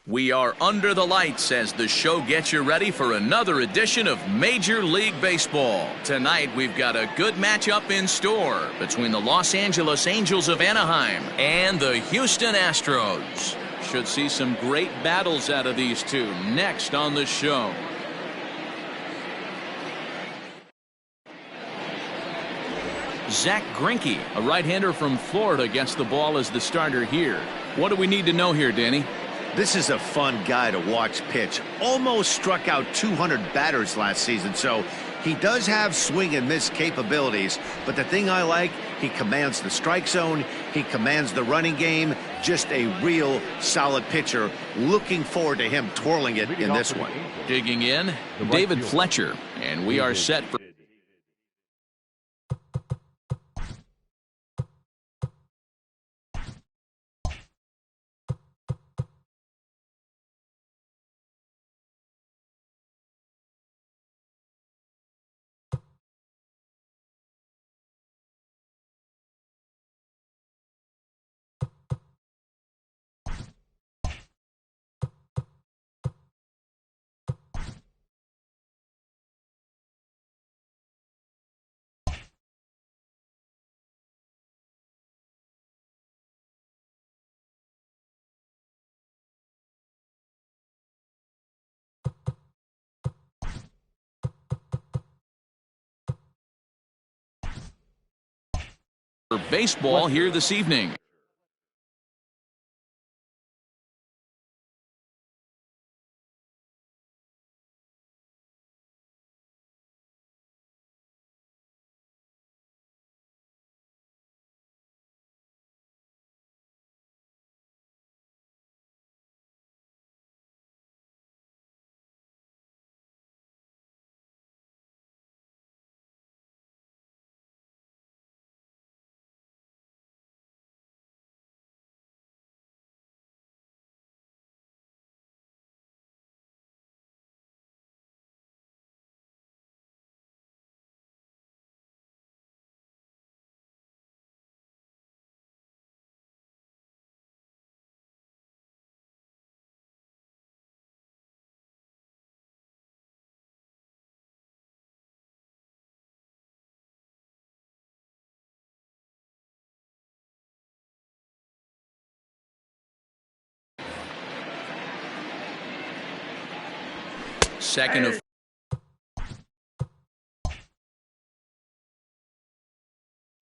We are under the lights as the show gets you ready for another edition of Major League Baseball. Tonight, we've got a good matchup in store between the Los Angeles Angels of Anaheim and the Houston Astros. Should see some great battles out of these two next on the show. Zach Greinke, a right-hander from Florida, gets the ball as the starter here. What do we need to know here, Danny? This is a fun guy to watch pitch. Almost struck out 200 batters last season, so he does have swing and miss capabilities. But the thing I like, he commands the strike zone, he commands the running game. Just a real solid pitcher. Looking forward to him twirling it in this one. Digging in, David Fletcher, and we are set for baseball here this evening. Second of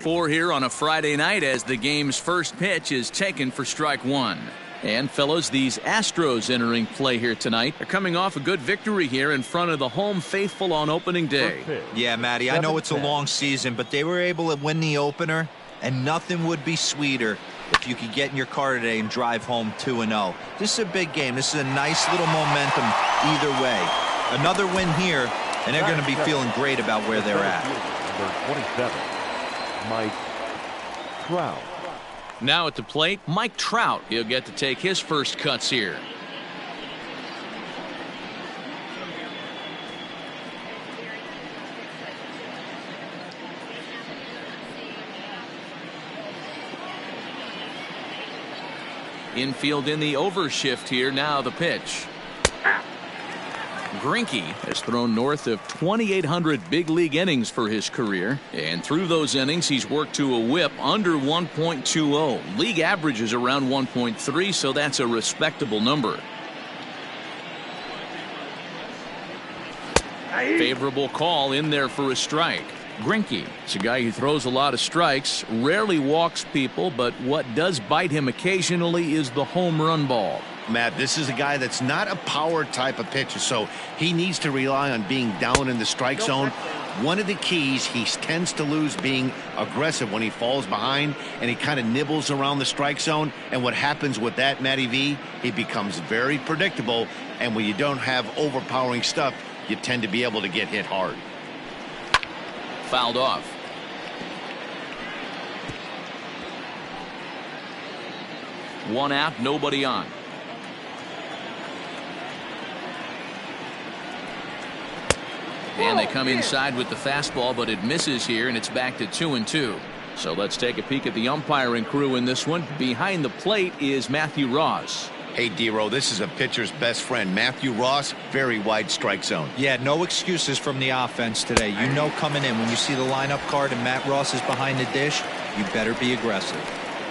four here on a Friday night as the game's first pitch is taken for strike one. And fellas, these Astros entering play here tonight are coming off a good victory here in front of the home faithful on opening day. Yeah, Matty, I know it's a long season, but they were able to win the opener, and nothing would be sweeter if you could get in your car today and drive home 2-0. This is a big game. This is a nice little momentum either way. Another win here, and they're going to be feeling great about where they're at. Number 27, Mike Trout. Now at the plate, Mike Trout. He'll get to take his first cuts here. Infield in the overshift here. Now the pitch. Greinke has thrown north of 2,800 big league innings for his career, and through those innings he's worked to a whip under 1.20. League average is around 1.3, so that's a respectable number. Favorable call in there for a strike. Greinke is a guy who throws a lot of strikes, rarely walks people, but what does bite him occasionally is the home run ball. Matt, this is a guy that's not a power type of pitcher, so he needs to rely on being down in the strike zone. One of the keys, he tends to lose being aggressive when he falls behind, and he kind of nibbles around the strike zone. And what happens with that, Matty V, he becomes very predictable, and when you don't have overpowering stuff, you tend to be able to get hit hard. Fouled off. One out, nobody on. And they come inside with the fastball, but it misses here, and it's back to 2-2. So let's take a peek at the umpiring crew in this one. Behind the plate is Matthew Ross. Hey, D-Row, this is a pitcher's best friend. Matthew Ross, very wide strike zone. Yeah, no excuses from the offense today. You know coming in when you see the lineup card and Matt Ross is behind the dish, you better be aggressive.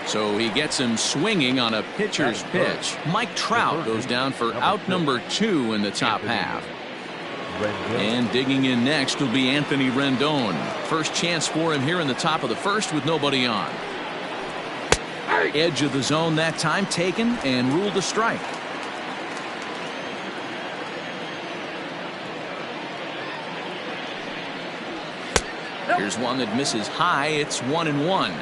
So he gets him swinging on a pitcher's pitch. Mike Trout goes down for out number 2 in the top half. And digging in next will be Anthony Rendon. First chance for him here in the top of the first with nobody on. Edge of the zone that time taken and ruled a strike. Here's one that misses high. It's 1-1.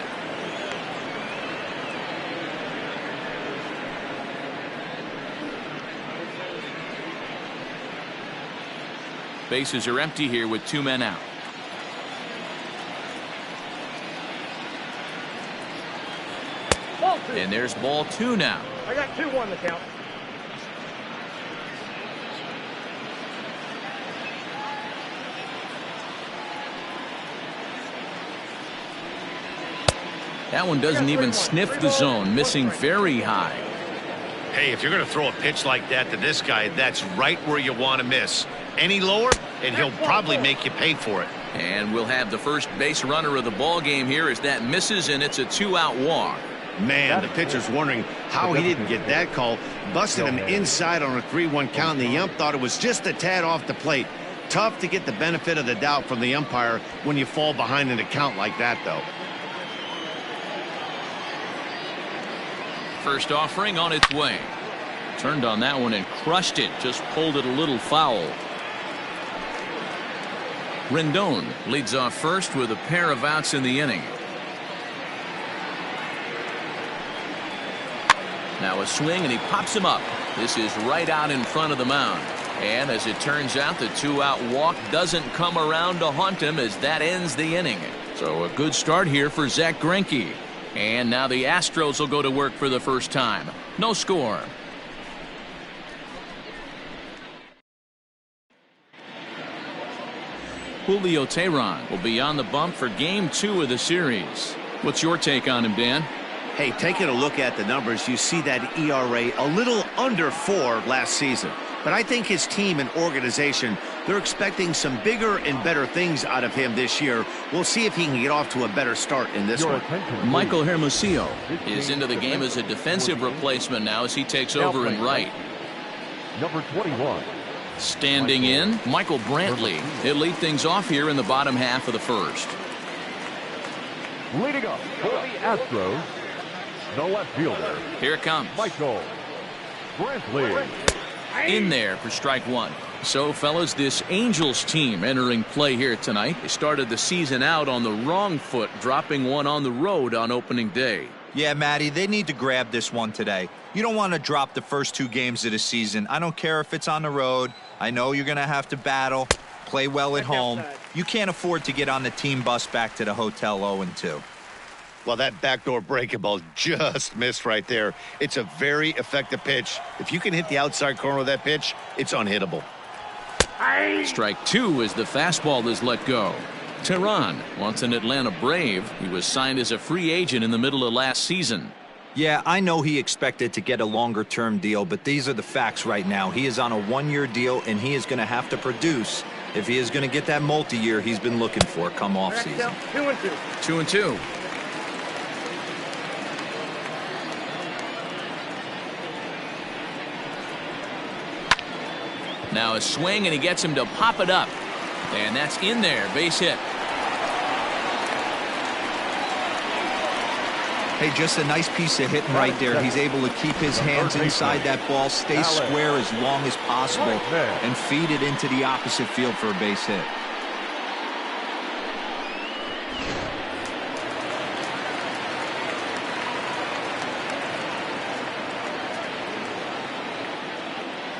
Bases are empty here with 2 men out. And there's ball 2 now. I got 2-1 the count. That one doesn't even sniff the zone, missing very high. Hey, if you're going to throw a pitch like that to this guy, that's right where you want to miss. Any lower, and he'll probably make you pay for it. And we'll have the first base runner of the ball game here as that misses, and it's a 2-out walk. Man, the pitcher's wondering how he didn't get that call. Busted him inside on a 3-1 count, and the ump thought it was just a tad off the plate. Tough to get the benefit of the doubt from the umpire when you fall behind in a count like that, though. First offering on its way. Turned on that one and crushed it. Just pulled it a little foul. Rendon leads off first with a pair of outs in the inning. Now a swing and he pops him up. This is right out in front of the mound. And as it turns out, the 2-out walk doesn't come around to haunt him as that ends the inning. So a good start here for Zach Greinke. And now the Astros will go to work for the first time. No score. Julio Teheran will be on the bump for game 2 of the series. What's your take on him, Dan? Hey, taking a look at the numbers, you see that ERA a little under 4 last season. But I think his team and organization, they're expecting some bigger and better things out of him this year. We'll see if he can get off to a better start in this one. Michael Hermosillo is into the game as a defensive replacement now as he takes over in right. Number 21. Standing in, Michael Brantley. He'll lead things off here in the bottom half of the first. Leading up for the Astros, the left fielder. Here it comes. Michael Brantley. In there for strike 1. So, fellas, this Angels team entering play here tonight. They started the season out on the wrong foot, dropping one on the road on opening day. Yeah, Matty, they need to grab this one today. You don't want to drop the first 2 games of the season. I don't care if it's on the road. I know you're going to have to battle, play well at home. You can't afford to get on the team bus back to the hotel 0-2. Well, that backdoor breaking ball just missed right there. It's a very effective pitch. If you can hit the outside corner of that pitch, it's unhittable. Strike 2 as the fastball is let go. Teheran wants an Atlanta Brave. He was signed as a free agent in the middle of last season. Yeah, I know he expected to get a longer-term deal, but these are the facts right now. He is on a 1-year deal, and he is going to have to produce if he is going to get that multi-year he's been looking for come off season. 2-2. 2-2. Now a swing, and he gets him to pop it up. And that's in there. Base hit. Hey, just a nice piece of hitting right there. He's able to keep his hands inside that ball, stay square as long as possible, and feed it into the opposite field for a base hit.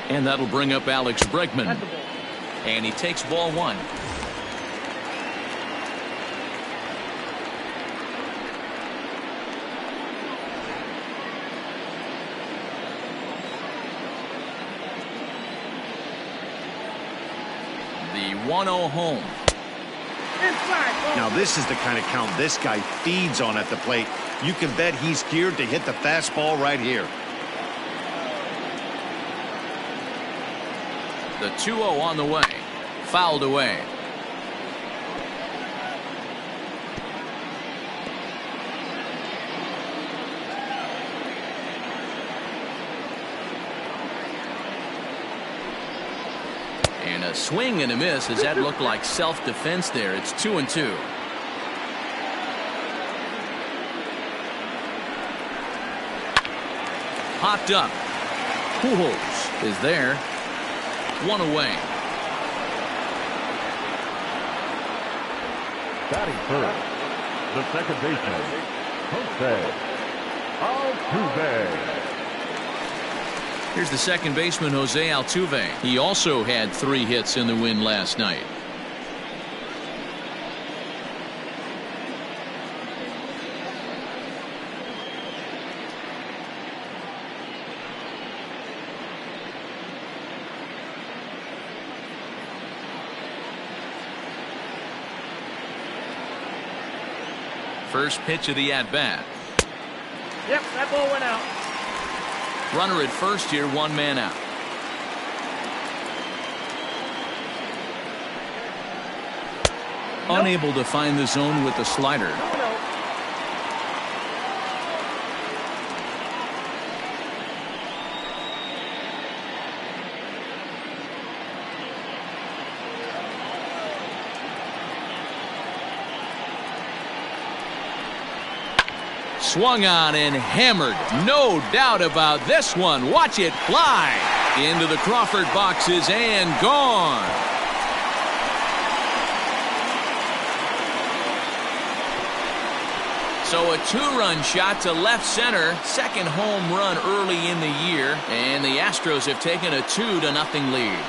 And that'll bring up Alex Bregman. And he takes ball 1. The 1-0 home. Now this is the kind of count this guy feeds on at the plate. You can bet he's geared to hit the fastball right here. The 2-0 on the way. Fouled away. And a swing and a miss as that looked like self-defense there. It's 2-2. Popped up. Pujols is there. One away. Batting first, the second baseman, Jose Altuve. Here's the second baseman, Jose Altuve. He also had 3 hits in the win last night. First pitch of the at-bat. Yep, that ball went out. Runner at first here, 1 man out. Unable to find the zone with the slider. Swung on and hammered. No doubt about this one. Watch it fly into the Crawford boxes and gone. So a 2-run shot to left center. Second home run early in the year. And the Astros have taken a 2-0 lead.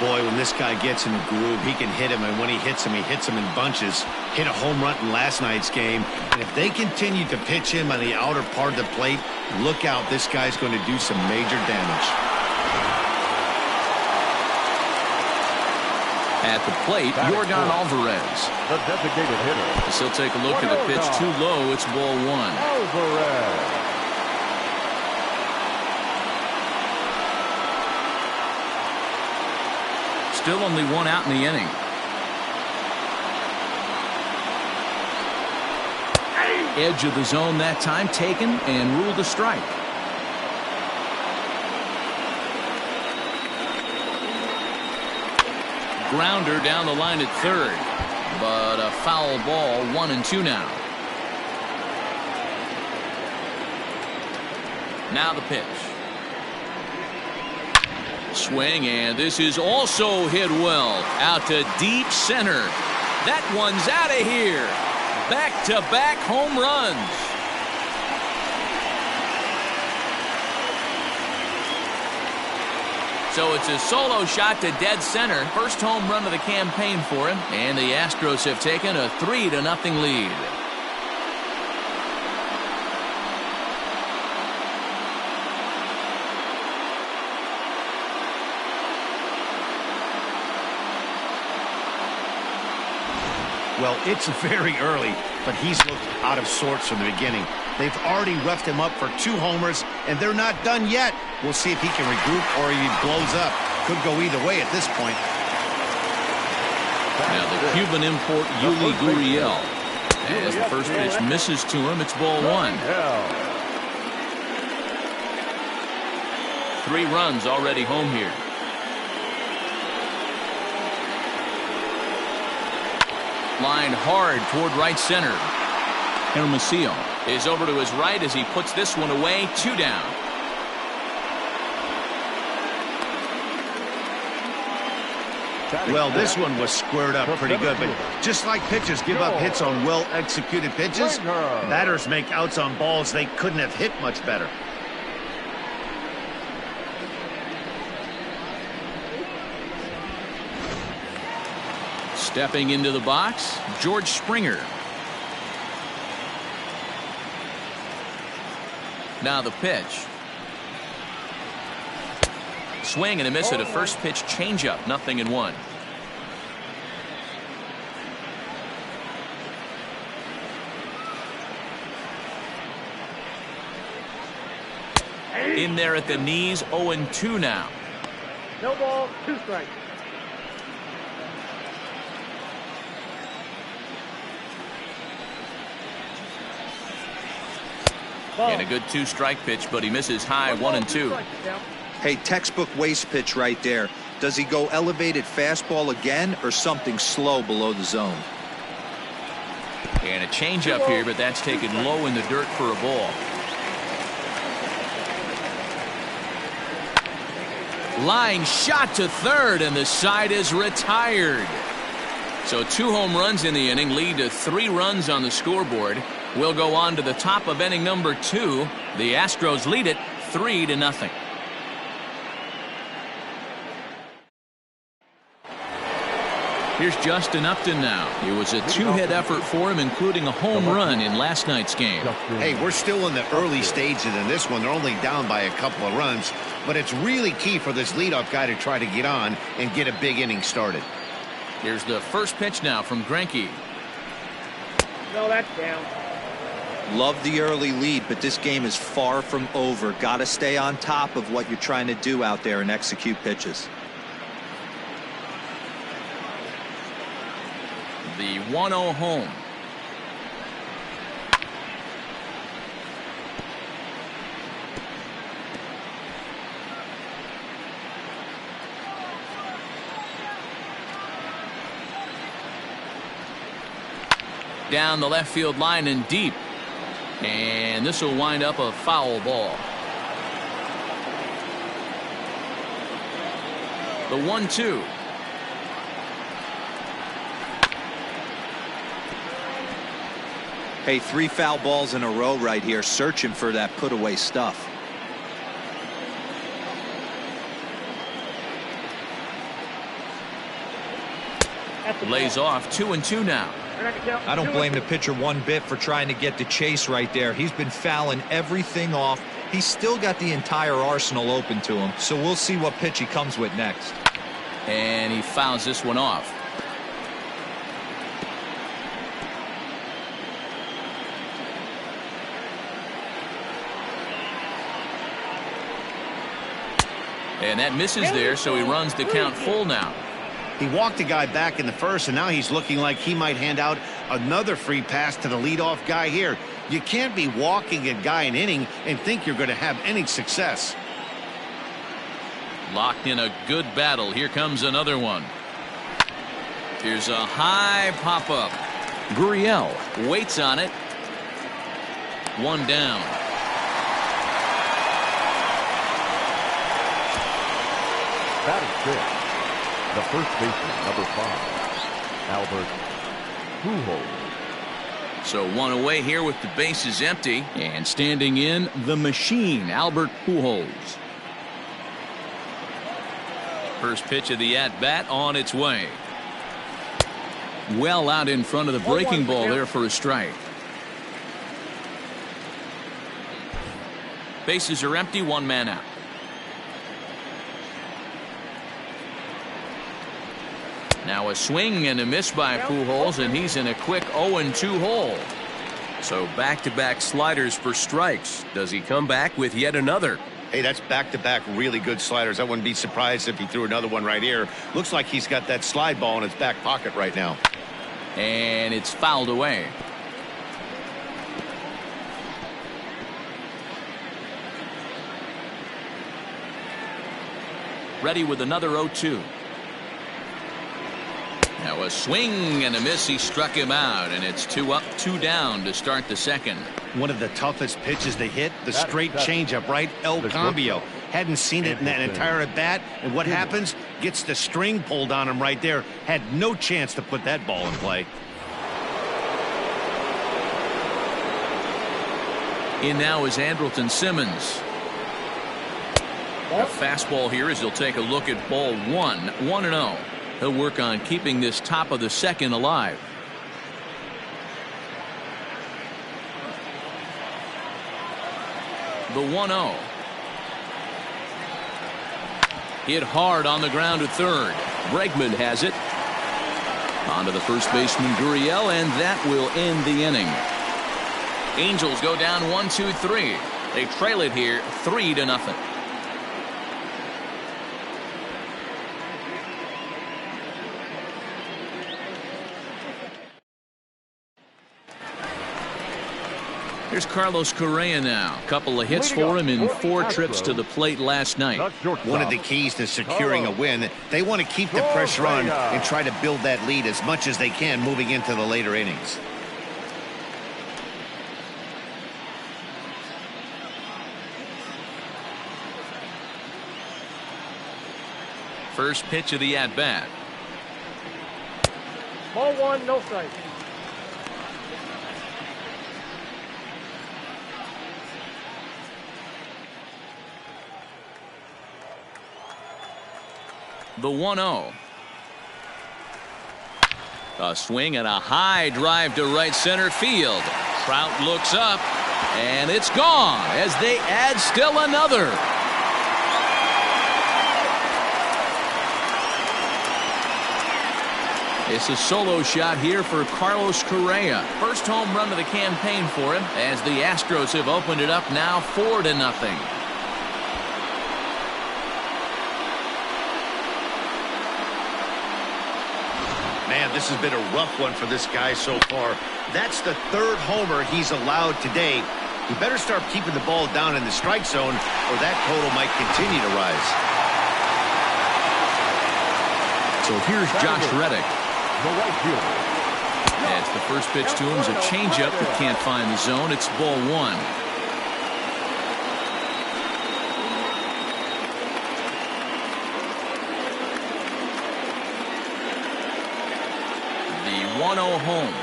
Boy, when this guy gets in a groove, he can hit him, and when he hits him in bunches. Hit a home run in last night's game, and if they continue to pitch him on the outer part of the plate, look out, this guy's going to do some major damage. At the plate, Yordan Alvarez. The designated hitter. As he'll take a look at the pitch too low. It's ball 1. Alvarez. Still only 1 out in the inning. Edge of the zone that time taken and ruled a strike. Grounder down the line at third, but a foul ball. 1-2 now. Now the pitch. Swing, and this is also hit well out to deep center. That one's out of here. Back-to-back home runs. So it's a solo shot to dead center. First home run of the campaign for him, and the Astros have taken a 3-0 lead. Well, it's very early, but he's looked out of sorts from the beginning. They've already roughed him up for 2 homers, and they're not done yet. We'll see if he can regroup or he blows up. Could go either way at this point. Now the Cuban import Yuli Gurriel. As the first pitch misses to him, it's ball 1. 3 runs already home here. Line hard toward right center. Hermosillo is over to his right as he puts this one away. 2 down. Well, this one was squared up pretty good, but just like pitchers give up hits on well-executed pitches, batters make outs on balls they couldn't have hit much better. Stepping into the box, George Springer. Now the pitch. Swing and a miss at a first pitch changeup. 0-1. In there at the knees, 0-2 now. No ball, 2 strikes. And a good 2-strike pitch, but he misses high, 1-2. Hey, textbook waste pitch right there. Does he go elevated fastball again or something slow below the zone? And a changeup here, but that's taken low in the dirt for a ball. Line shot to third, and the side is retired. So 2 home runs in the inning lead to 3 runs on the scoreboard. We'll go on to the top of inning number 2. The Astros lead it 3-0. Here's Justin Upton now. It was a 2-hit effort for him, including a home run in last night's game. Hey, we're still in the early stages in this one. They're only down by a couple of runs, but it's really key for this leadoff guy to try to get on and get a big inning started. Here's the first pitch now from Greinke. No, that's down. Love the early lead, but this game is far from over. Got to stay on top of what you're trying to do out there and execute pitches. The 1-0 home. Down the left field line and deep. And this will wind up a foul ball. The 1-2. Hey, 3 foul balls in a row right here, searching for that put away stuff. Lays off, 2-2 now. I don't blame the pitcher one bit for trying to get the chase right there. He's been fouling everything off. He's still got the entire arsenal open to him, so we'll see what pitch he comes with next. And he fouls this one off. And that misses there, so he runs the count full now. He walked the guy back in the first, and now he's looking like he might hand out another free pass to the leadoff guy here. You can't be walking a guy an inning and think you're going to have any success. Locked in a good battle. Here comes another one. Here's a high pop-up. Gurriel waits on it. 1 down. Batting fifth, the first baseman, number 5, Albert Pujols. So 1 away here with the bases empty, and standing in the machine, Albert Pujols. First pitch of the at-bat on its way. Well out in front of the breaking ball there for a strike. Bases are empty, 1 man out. Now a swing and a miss by Pujols, and he's in a quick 0-2 hole. So back-to-back sliders for strikes. Does he come back with yet another? Hey, that's back-to-back really good sliders. I wouldn't be surprised if he threw another one right here. Looks like he's got that slide ball in his back pocket right now. And it's fouled away. Ready with another 0-2. Now a swing and a miss. He struck him out, and it's 2 up, 2 down to start the second. One of the toughest pitches to hit, the straight changeup, right? El Cambio. Hadn't seen it in that entire at bat, and what happens? Gets the string pulled on him right there. Had no chance to put that ball in play. In now is Andrelton Simmons. A fastball here as he'll take a look at ball 1, 1-0. He'll work on keeping this top of the second alive. The 1-0. Hit hard on the ground at third. Bregman has it. On to the first baseman Gurriel, and that will end the inning. Angels go down 1-2-3. They trail it here 3-0. Here's Carlos Correa now. A couple of hits for him in 4 trips to the plate last night. One of the keys to securing a win, they want to keep the pressure on and try to build that lead as much as they can moving into the later innings. First pitch of the at-bat. Ball 1, no strike. The 1-0. A swing and a high drive to right center field. Trout looks up, and it's gone as they add still another. It's a solo shot here for Carlos Correa. First home run of the campaign for him as the Astros have opened it up now 4-0. Man, this has been a rough one for this guy so far. That's the 3rd homer he's allowed today. He better start keeping the ball down in the strike zone, or that total might continue to rise. So here's Josh Reddick. The right fielder. As the first pitch to him is a changeup that can't find the zone. It's ball 1. The 1-0 home.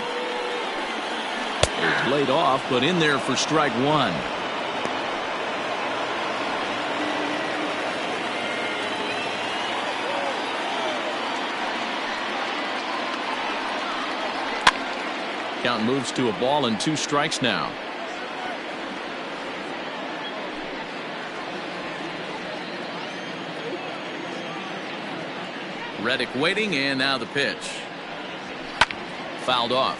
It's laid off, but in there for strike 1. Count moves to a ball and 2 strikes now. Reddick waiting, and now the pitch. Fouled off.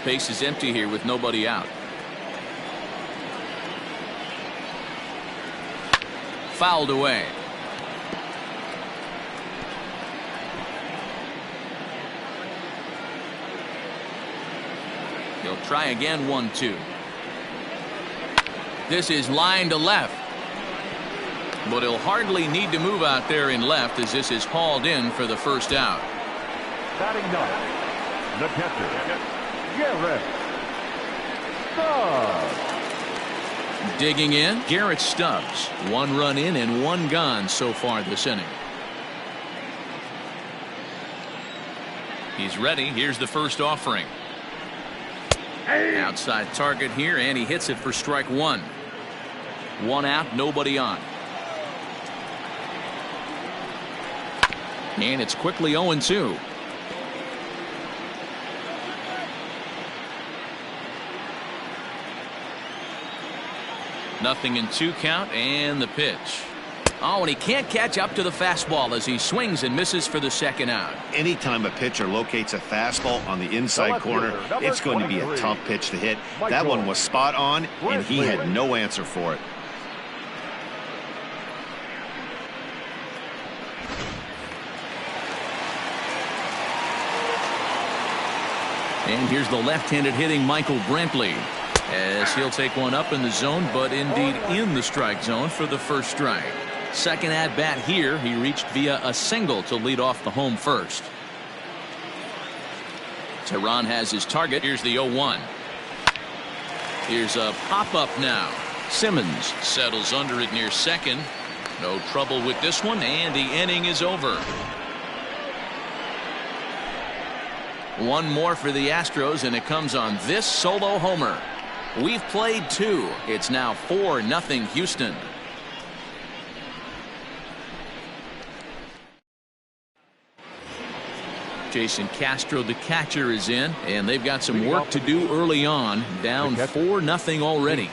Base is empty here with nobody out. Fouled away. He'll try again. 1-2. This is line to left. But he'll hardly need to move out there in left as this is hauled in for the first out. Batting 9. The catcher, Garrett Stubbs. Digging in, Garrett Stubbs. 1 run in and 1 gone so far this inning. He's ready. Here's the first offering. Outside target here, and he hits it for strike 1. 1 out, nobody on. And it's quickly 0-2. Nothing in 2 count, and the pitch. Oh, and he can't catch up to the fastball as he swings and misses for the 2nd out. Anytime a pitcher locates a fastball on the inside corner, it's going to be a tough pitch to hit. That one was spot on, and he had no answer for it. And here's the left-handed hitting Michael Brantley as he'll take one up in the zone, but indeed in the strike zone for the first strike. Second at bat here, he reached via a single to lead off the home first. Teheran has his target. Here's the 0-1. Here's a pop-up now. Simmons settles under it near second. No trouble with this one, and the inning is over. One more for the Astros, and it comes on this solo homer. We've played 2. It's now 4-0 Houston. Jason Castro, the catcher, is in, and they've got some work to do early on. Down 4-0 already.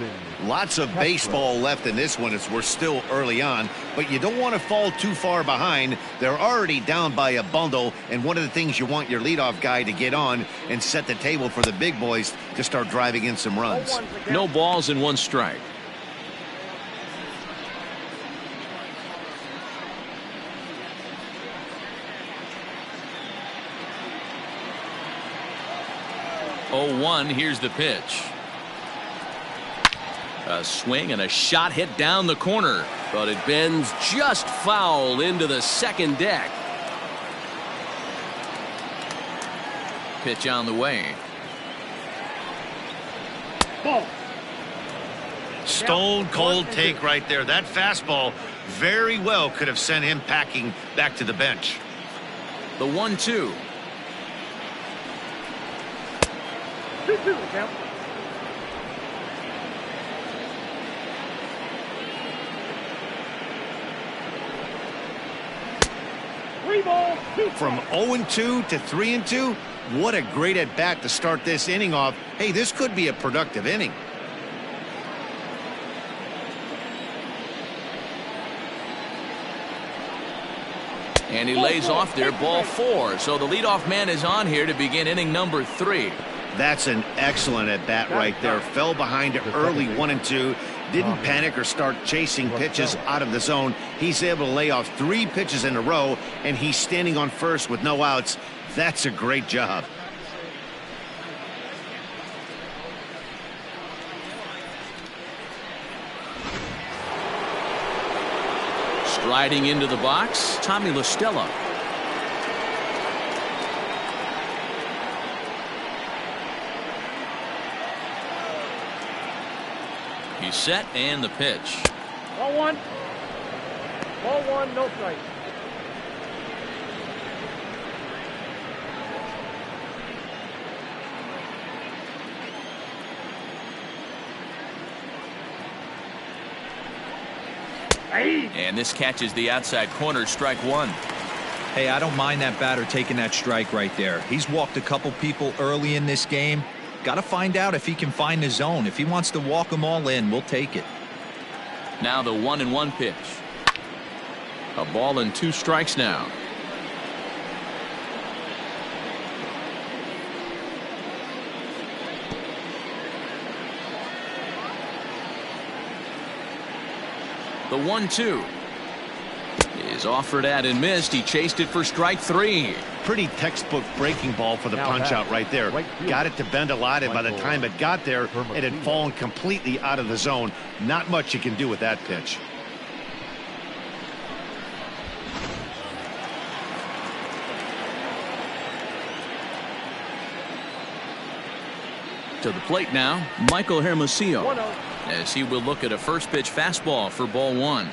Lots of baseball left in this one as we're still early on, but you don't want to fall too far behind. They're already down by a bundle, and one of the things you want your leadoff guy to get on and set the table for the big boys to start driving in some runs. No balls and 1 strike. Oh, 1, here's the pitch. A swing and a shot hit down the corner, but it bends just foul into the second deck. Pitch on the way. Ball. Stone cold take right there. That fastball very well could have sent him packing back to the bench. The 1-2. 2-2 count. From 0-2 to 3-2, what a great at bat to start this inning off. Hey, this could be a productive inning. And he lays off there, ball 4. So the leadoff man is on here to begin inning number 3. That's an excellent at bat right there. Fell behind early 1-2. Didn't panic or start chasing pitches out of the zone. He's able to lay off 3 pitches in a row, and he's standing on first with no outs. That's a great job. Striding into the box, Tommy La Stella. He's set, and the pitch. Ball 1. Ball 1, no strike. And this catches the outside corner, strike 1. Hey, I don't mind that batter taking that strike right there. He's walked a couple people early in this game. Got to find out if he can find the zone. If he wants to walk them all in, we'll take it. Now the 1-1 pitch. A ball and 2 strikes now. The 1-2 is offered at and missed. He chased it for strike 3. Pretty textbook breaking ball for the punch out right there. Got it to bend a lot, and by the time it got there, it had fallen completely out of the zone. Not much you can do with that pitch. To the plate now, Michael Hermosillo, 1-0. as he will look at a first pitch fastball for ball 1.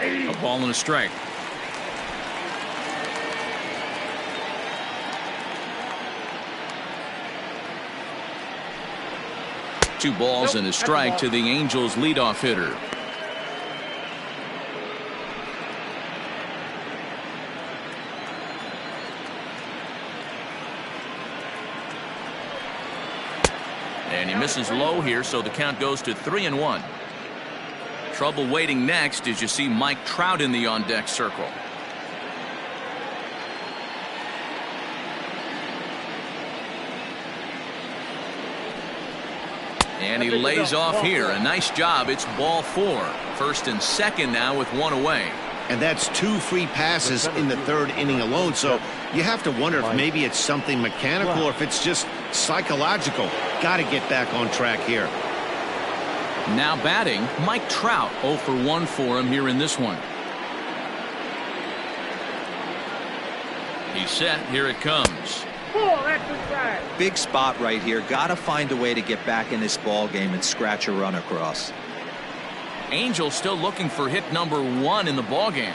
A ball and a strike. Two balls and a strike to the Angels leadoff hitter. And he misses low here, so the count goes to 3-1. Trouble waiting next as you see Mike Trout in the on-deck circle. And he lays off here. A nice job. It's ball 4. First and second now with 1 away. And that's 2 free passes in the 3rd inning alone. So you have to wonder if maybe it's something mechanical or if it's just psychological. Got to get back on track here. Now batting, Mike Trout. 0 for 1 for him here in this one. He's set. Here it comes. That's inside. Big spot right here. Got to find a way to get back in this ball game and scratch a run across. Angels still looking for hit number 1 in the ball game.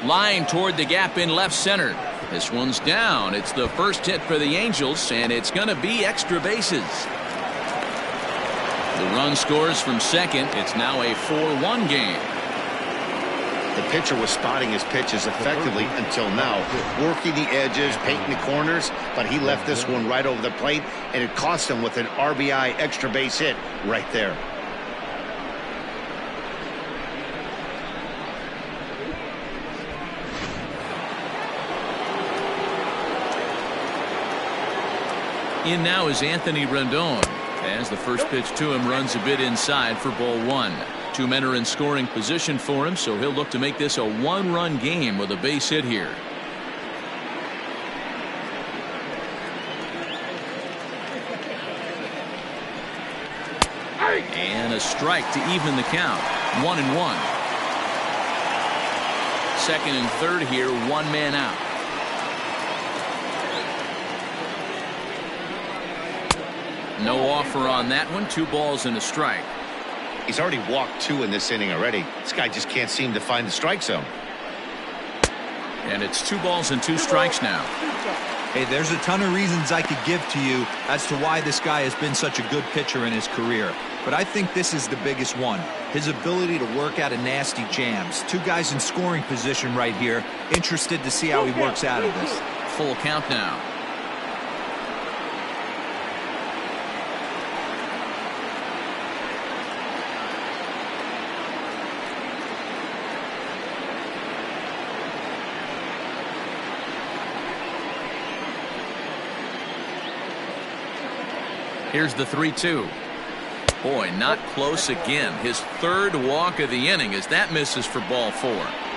Line toward the gap in left center. This one's down. It's the first hit for the Angels, and it's going to be extra bases. The run scores from second. It's now a 4-1 game. The pitcher was spotting his pitches effectively until now, working the edges, painting the corners, but he left this one right over the plate, and it cost him with an RBI extra base hit right there. In now is Anthony Rendon, as the first pitch to him runs a bit inside for ball one. Two men are in scoring position for him, so he'll look to make this a one-run game with a base hit here. And a strike to even the count. 1-1. Second and third here, one man out. No offer on that one. 2 balls and a strike. He's already walked 2 in this inning already. This guy just can't seem to find the strike zone. And it's 2 balls and 2 strikes now. Hey, there's a ton of reasons I could give to you as to why this guy has been such a good pitcher in his career. But I think this is the biggest one. His ability to work out of nasty jams. 2 guys in scoring position right here. Interested to see how he works out of this. Full count now. Here's the 3-2. Boy, not close again. His 3rd walk of the inning as that misses for ball 4.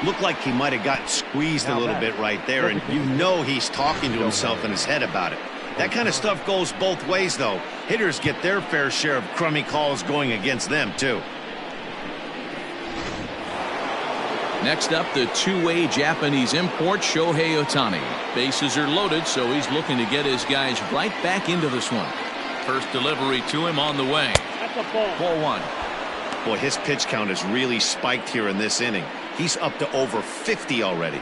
Looked like he might have gotten squeezed a little bit right there, and you know he's talking to himself in his head about it. That kind of stuff goes both ways, though. Hitters get their fair share of crummy calls going against them, too. Next up, the two-way Japanese import, Shohei Ohtani. Bases are loaded, so he's looking to get his guys right back into this one. First delivery to him on the way. That's a ball. Ball 1. Boy, his pitch count has really spiked here in this inning. He's up to over 50 already.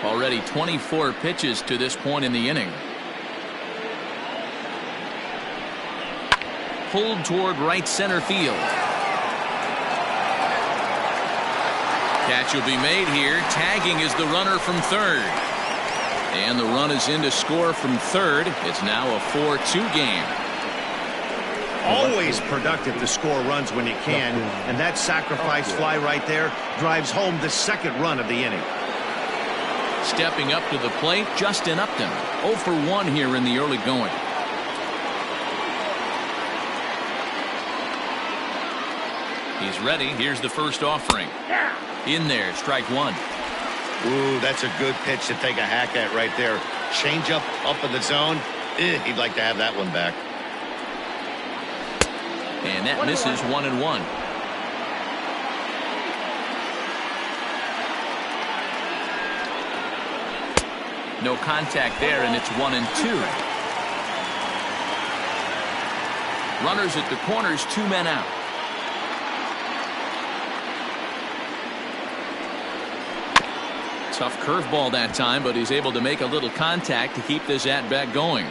Already 24 pitches to this point in the inning. Pulled toward right center field. Catch will be made here. Tagging is the runner from third. And the run is in to score from third. It's now a 4-2 game. Always productive to score runs when you can, and that sacrifice fly right there drives home the 2nd run of the inning. Stepping up to the plate, Justin Upton. 0 for 1 here in the early going. He's ready. Here's the first offering. In there, strike 1. Ooh, that's a good pitch to take a hack at right there. Change up in the zone. He'd like to have that one back. And that misses 1-1. No contact there, and it's 1-2. Runners at the corners, 2 men out. Tough curveball that time, but he's able to make a little contact to keep this at-bat going.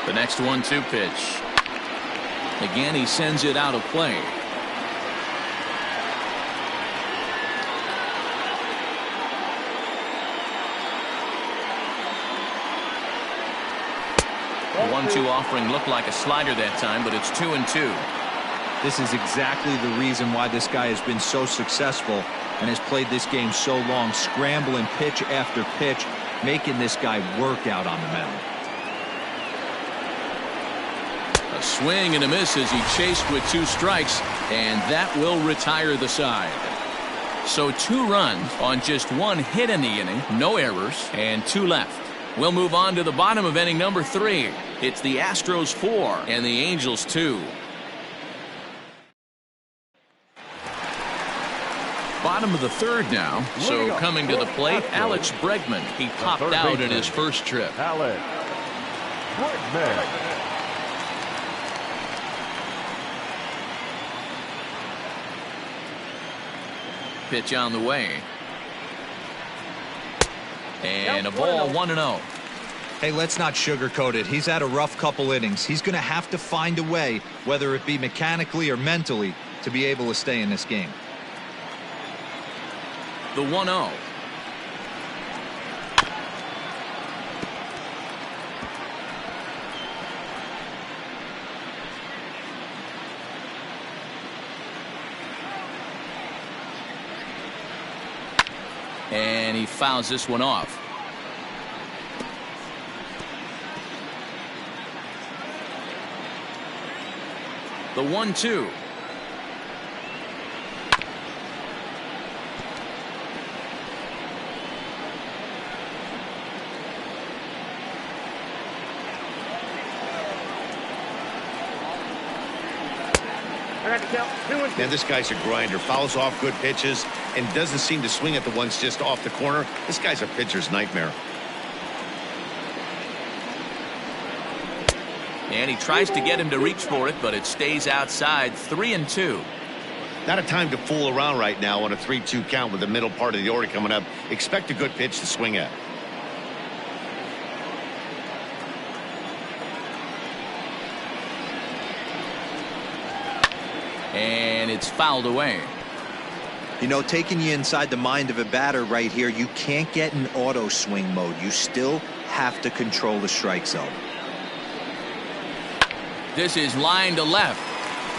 The next 1-2 pitch. Again, he sends it out of play. The 1-2 offering looked like a slider that time, but it's 2-2. This is exactly the reason why this guy has been so successful and has played this game so long, scrambling pitch after pitch, making this guy work out on the mound. A swing and a miss as he chased with 2 strikes, and that will retire the side. So 2 runs on just 1 hit in the inning, no errors, and 2 left. We'll move on to the bottom of inning number 3. It's the Astros 4 and the Angels 2. Bottom of the 3rd now, so coming to the plate, Alex Bregman. He popped out in his first trip. Alex Bregman. Pitch on the way. And a ball 1-0. Hey, let's not sugarcoat it. He's had a rough couple innings. He's going to have to find a way, whether it be mechanically or mentally, to be able to stay in this game. The 1-0. And he fouls this one off. The 1-2. Man, this guy's a grinder. Fouls off good pitches and doesn't seem to swing at the ones just off the corner. This guy's a pitcher's nightmare. And he tries to get him to reach for it, but it stays outside. 3-2. Not a time to fool around right now on a 3-2 count with the middle part of the order coming up. Expect a good pitch to swing at. And it's fouled away. You know, taking you inside the mind of a batter right here, you can't get in auto swing mode. You still have to control the strike zone. This is line to left.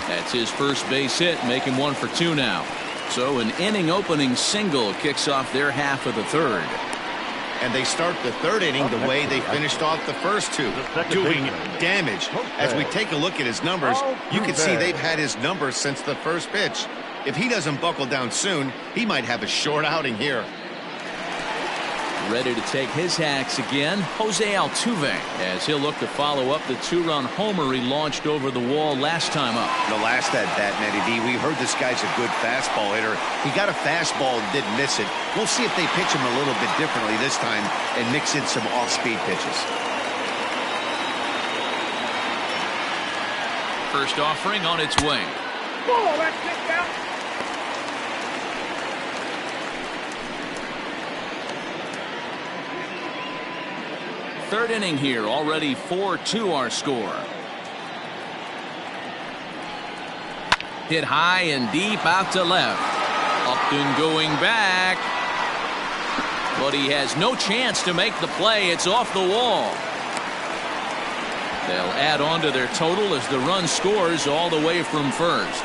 That's his first base hit, making 1 for 2 now. So an inning opening single kicks off their half of the third. And they start the third inning the way they finished off the first two, doing damage. As we take a look at his numbers, you can see they've had his numbers since the first pitch. If he doesn't buckle down soon, he might have a short outing here. Ready to take his hacks again, Jose Altuve, as he'll look to follow up the 2-run homer he launched over the wall last time up. The last at-bat, Matty D, we heard this guy's a good fastball hitter. He got a fastball and didn't miss it. We'll see if they pitch him a little bit differently this time and mix in some off-speed pitches. First offering on its way. Ball, that's kicked out. Third inning here, already 4-2 our score. Hit high and deep out to left. Upton going back. But he has no chance to make the play. It's off the wall. They'll add on to their total as the run scores all the way from first.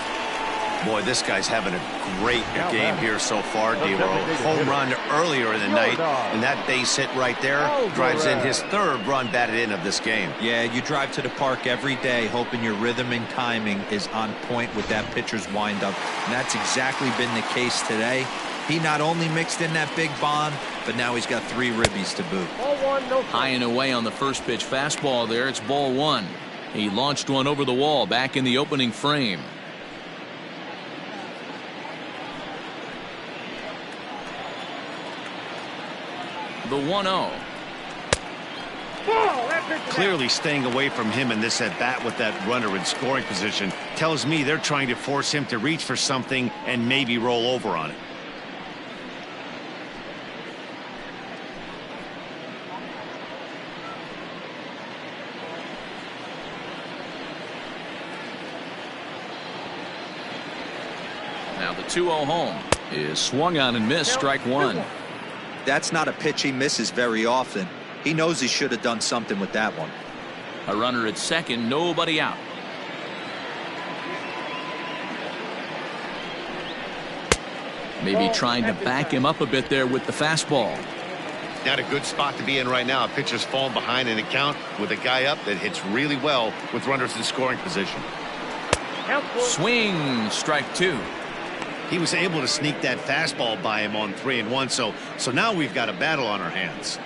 Boy, this guy's having a great game here so far, D-Lo. Home run earlier in the night, and that base hit right there drives in his third run batted in of this game. Yeah, you drive to the park every day hoping your rhythm and timing is on point with that pitcher's windup, and that's exactly been the case today. He not only mixed in that big bomb, but now he's got 3 ribbies to boot. Ball 1, no. High and away on the first pitch fastball there. It's ball 1. He launched one over the wall back in the opening frame. The 1-0. Clearly staying away from him in this at-bat with that runner in scoring position tells me they're trying to force him to reach for something and maybe roll over on it. Now the 2-0 home is swung on and missed, strike 1. That's not a pitch he misses very often. He knows he should have done something with that one. A runner at second, nobody out. Maybe trying to back him up a bit there with the fastball. Not a good spot to be in right now. A pitcher's falling behind in a count with a guy up that hits really well with runners in scoring position. Swing, strike 2. He was able to sneak that fastball by him on 3-1, so now we've got a battle on our hands.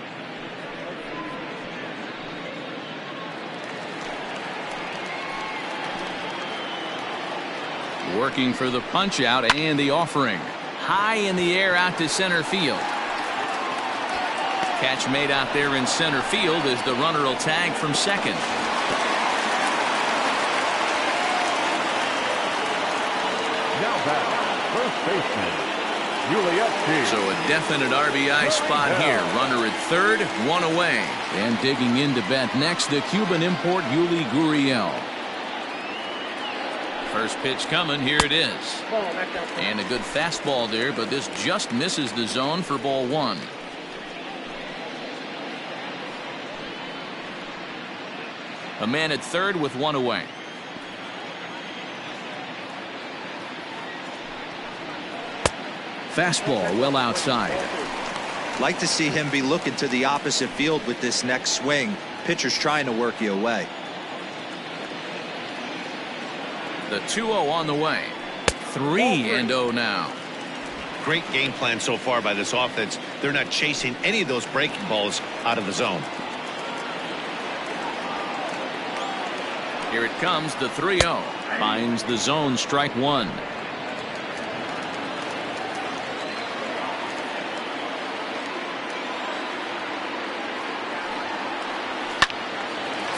Working for the punch out and the offering. High in the air out to center field. Catch made out there in center field as the runner will tag from second. Now back, first baseman, So a definite RBI spot here. Runner at third, one away. And digging in to bat next, the Cuban import Yuli Gurriel. First pitch coming. Here it is. And a good fastball there, but this just misses the zone for ball one. A man at third with one away. Fastball well outside. Like to see him be looking to the opposite field with this next swing. Pitcher's trying to work you away. The 2-0 on the way. 3-0 now. Great game plan so far by this offense. They're not chasing any of those breaking balls out of the zone. Here it comes, the 3-0. Finds the zone, strike one.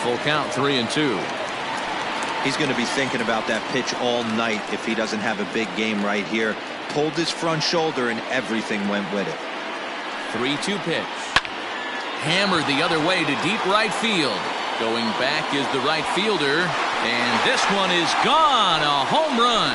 Full count, 3-2. He's going to be thinking about that pitch all night if he doesn't have a big game right here. Pulled his front shoulder and everything went with it. 3-2 pitch. Hammered the other way to deep right field. Going back is the right fielder. And this one is gone. A home run.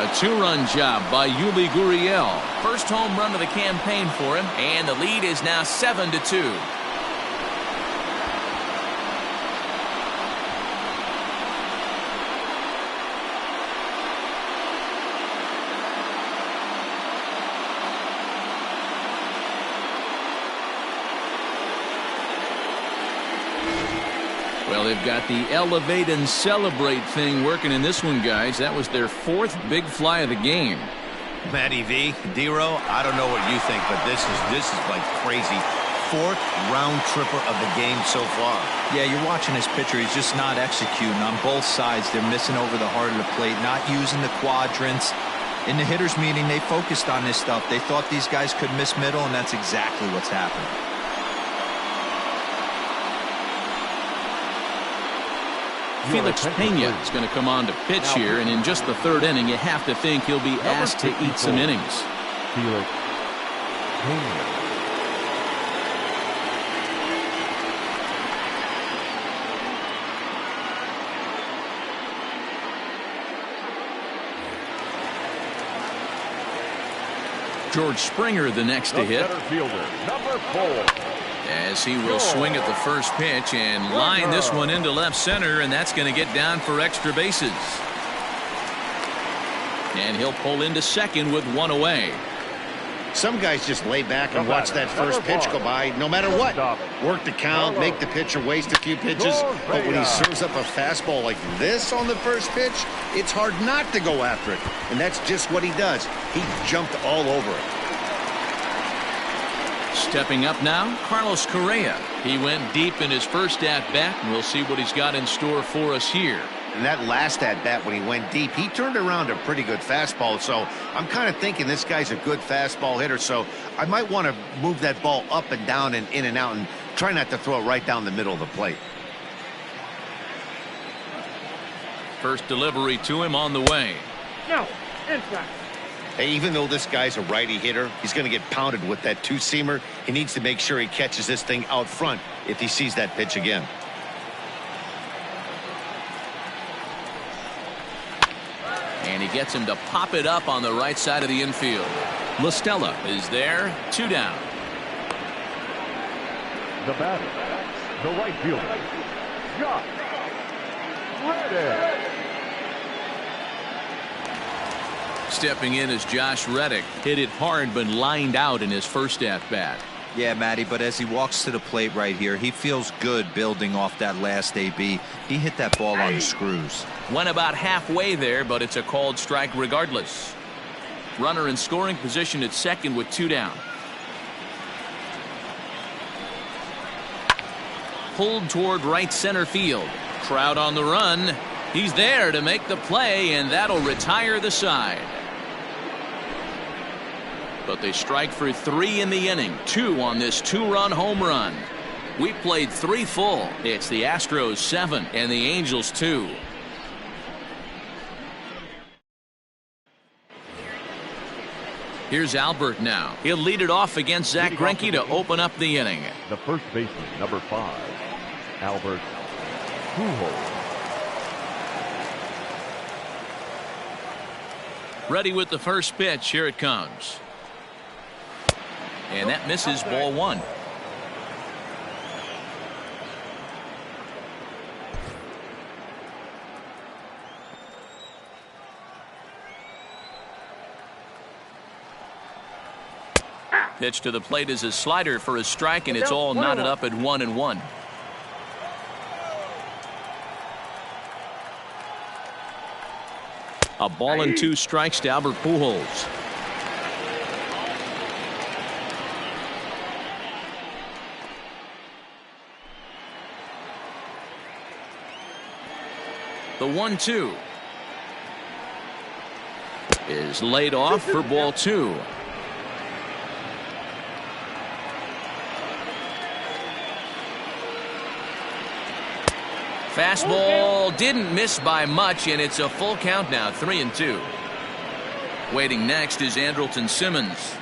A 2-run job by Yuli Gurriel. First home run of the campaign for him, and the lead is now 7-2. Well, they've got the elevate and celebrate thing working in this one, guys. That was their fourth big fly of the game. Matty V, D-Row, I don't know what you think, but this is like crazy. Fourth round tripper of the game so far. Yeah, you're watching this pitcher. He's just not executing on both sides. They're missing over the heart of the plate, not using the quadrants. In the hitters meeting, they focused on this stuff. They thought these guys could miss middle, and that's exactly what's happening. Felix Pena is going to come on to pitch here, and in just the third inning, you have to think he'll be asked to eat some innings. Felix Pena. George Springer the next to hit. Center fielder, number 4. As he will swing at the first pitch and line this one into left center, and that's going to get down for extra bases. And he'll pull into second with one away. Some guys just lay back and watch that first pitch go by no matter what. Work the count, make the pitcher waste a few pitches, but when he serves up a fastball like this on the first pitch, it's hard not to go after it. And that's just what he does. He jumped all over it. Stepping up now, Carlos Correa. He went deep in his first at-bat, and we'll see what he's got in store for us here. And that last at-bat when he went deep, he turned around a pretty good fastball. So I'm kind of thinking this guy's a good fastball hitter. So I might want to move that ball up and down and in and out and try not to throw it right down the middle of the plate. First delivery to him on the way. No, inside. Hey, even though this guy's a righty hitter, he's going to get pounded with that two-seamer. He needs to make sure he catches this thing out front if he sees that pitch again. And he gets him to pop it up on the right side of the infield. La Stella is there, 2 down. The batter, the right fielder, Josh Reddick. Stepping in is Josh Reddick. Hit it hard but lined out in his first at-bat. Yeah, Matty, but as he walks to the plate right here, he feels good building off that last AB. He hit that ball on the screws. Went about halfway there, but it's a called strike regardless. Runner in scoring position at second with 2 down. Pulled toward right center field. Crowd on the run. He's there to make the play, and that'll retire the side. But they strike for 3 in the inning. 2 on this 2-run home run. We played 3 full. It's the Astros 7 and the Angels 2. Here's Albert now. He'll lead it off against Zach Greinke to open up the inning. The first baseman, number 5, Albert Pujols. Ready with the first pitch. Here it comes. And that misses, ball 1. Pitch to the plate is a slider for a strike, and it's all knotted up at 1-1. A ball and 2 strikes to Albert Pujols. The 1-2 is laid off for ball 2. Fastball didn't miss by much, and it's a full count now, 3-2. Waiting next is Andrelton Simmons.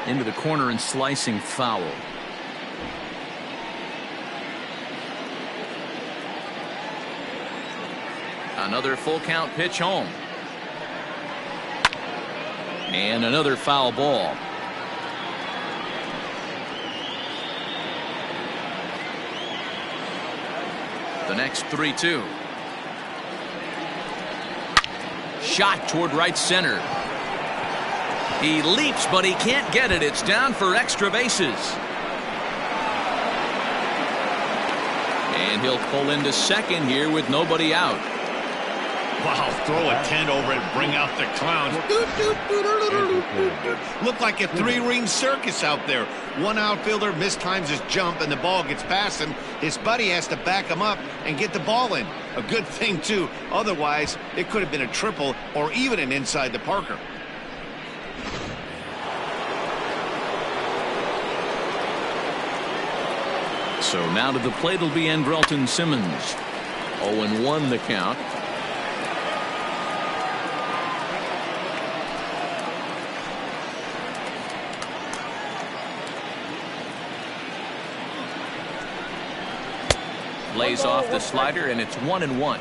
Into the corner and slicing foul. Another full count pitch home. And another foul ball. The next 3-2. Shot toward right center. He leaps, but he can't get it. It's down for extra bases. And he'll pull into second here with nobody out. Wow, throw a tent over and bring out the clowns. Look like a 3-ring circus out there. One outfielder mistimes his jump and the ball gets past him. His buddy has to back him up and get the ball in. A good thing, too. Otherwise, it could have been a triple or even an inside the Parker. So now to the plate will be Andrelton Simmons. 0-1 the count. Lays off the slider, and it's 1-1.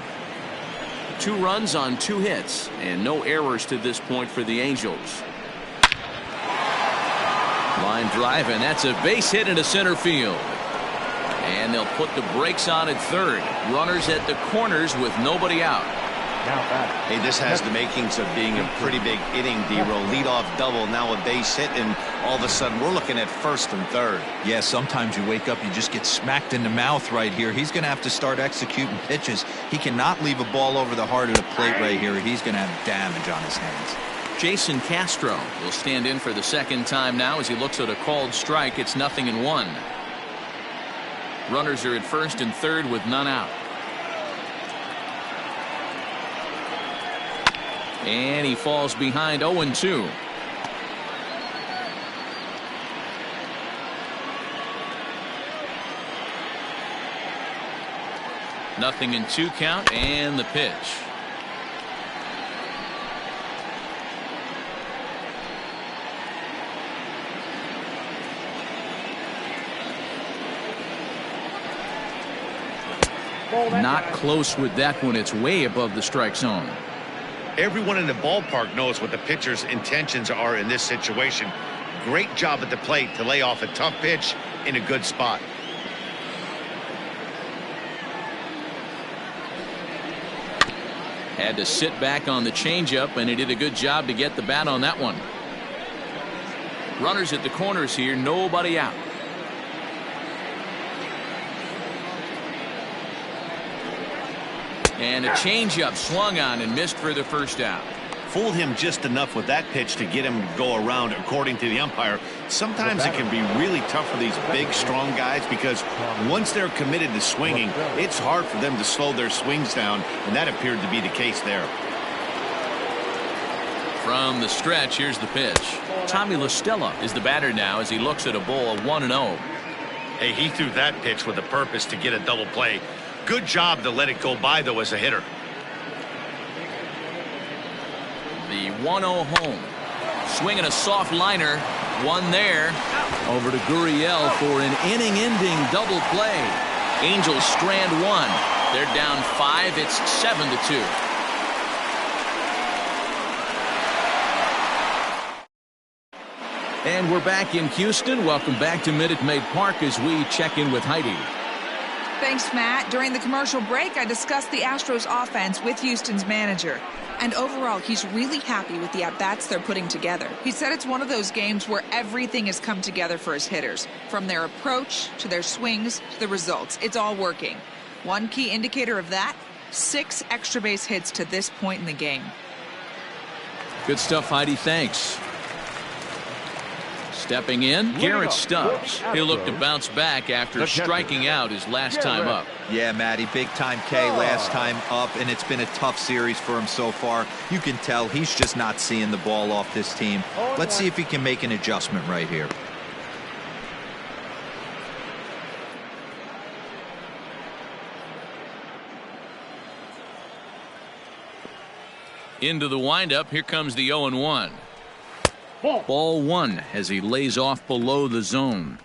2 runs on 2 hits, and no errors to this point for the Angels. Line drive, and that's a base hit into center field. And they'll put the brakes on at third. Runners at the corners with nobody out. Hey, this has the makings of being a pretty big inning, D-Roll. Leadoff double, now a base hit, and all of a sudden we're looking at first and third. Yeah, sometimes you wake up, you just get smacked in the mouth right here. He's going to have to start executing pitches. He cannot leave a ball over the heart of the plate right here. He's going to have damage on his hands. Jason Castro will stand in for the second time now as he looks at a called strike. It's 0-1. Runners are at first and third with none out. And he falls behind 0-2. Nothing in 2 count, and the pitch. Not close with that one. It's way above the strike zone. Everyone in the ballpark knows what the pitcher's intentions are in this situation. Great job at the plate to lay off a tough pitch in a good spot. Had to sit back on the changeup, and he did a good job to get the bat on that one. Runners at the corners here, nobody out. And a changeup swung on and missed for the first out. Fooled him just enough with that pitch to get him to go around, according to the umpire. Sometimes it can be really tough for these big, strong guys because once they're committed to swinging, it's hard for them to slow their swings down, and that appeared to be the case there. From the stretch, here's the pitch. Tommy LaStella is the batter now as he looks at a ball of 1-0. Hey, he threw that pitch with a purpose to get a double play. Good job to let it go by, though, as a hitter. The 1-0 home. Swinging a soft liner. One there. Over to Gurriel for an inning-ending double play. Angels strand one. They're down 5. It's 7-2. And we're back in Houston. Welcome back to Minute Maid Park as we check in with Heidi. Thanks, Matt. During the commercial break, I discussed the Astros offense with Houston's manager. And overall, he's really happy with the at-bats they're putting together. He said it's one of those games where everything has come together for his hitters. From their approach, to their swings, to the results. It's all working. One key indicator of that, 6 extra base hits to this point in the game. Good stuff, Heidi. Thanks. Stepping in, Garrett Stubbs. He'll look to bounce back after striking out his last time up. Yeah, Matty, big time K last time up, and it's been a tough series for him so far. You can tell he's just not seeing the ball off this team. Let's see if he can make an adjustment right here. Into the windup, here comes the 0-1. Ball 1 as he lays off below the zone.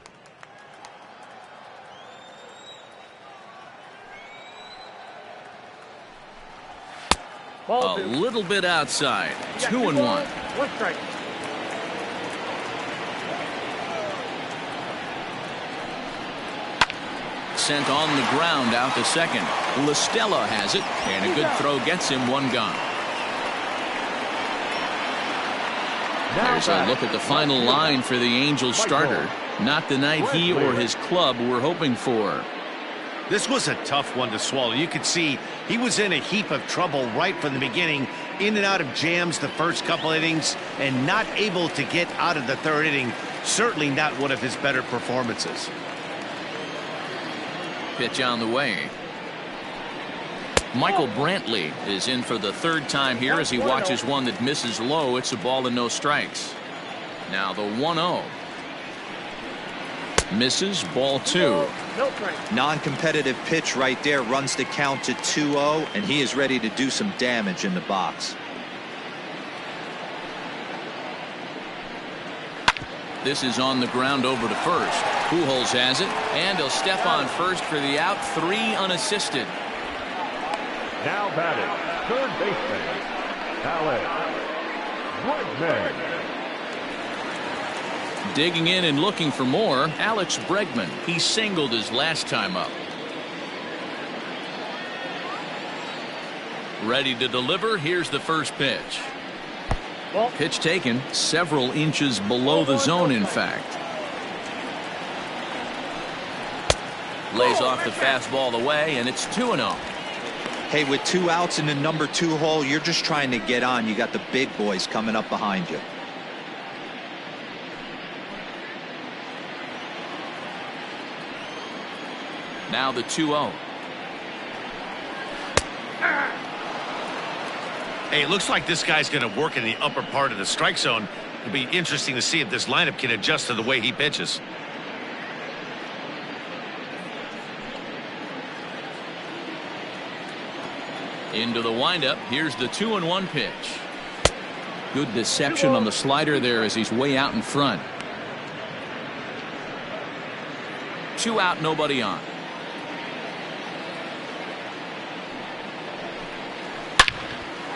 A little bit outside. 2-1. One strike. Sent on the ground out to second. LaStella has it, and a good throw gets him one gone. There's a look at the final line for the Angels starter. Not the night he or his club were hoping for. This was a tough one to swallow. You could see he was in a heap of trouble right from the beginning, in and out of jams the first couple innings, and not able to get out of the third inning. Certainly not one of his better performances. Pitch on the way. Michael Brantley is in for the 3rd time here as he watches one that misses low. It's a ball and no strikes. Now the 1-0. Misses, ball 2. Non-competitive pitch right there, runs the count to 2-0, and he is ready to do some damage in the box. This is on the ground over to first. Pujols has it, and he'll step on first for the out. 3 unassisted. Now batting, third baseman, Alex Greinke. Digging in and looking for more, Alex Bregman. He singled his last time up. Ready to deliver. Here's the first pitch. Pitch taken several inches below the zone, in fact. Lays off the fastball away, and it's 2-0. Hey, with 2 outs in the number 2 hole, you're just trying to get on. You got the big boys coming up behind you. Now the 2-0. Hey, it looks like this guy's going to work in the upper part of the strike zone. It'll be interesting to see if this lineup can adjust to the way he pitches. Into the windup. Here's the 2-1 pitch. Good deception on the slider there as he's way out in front. 2 out, nobody on.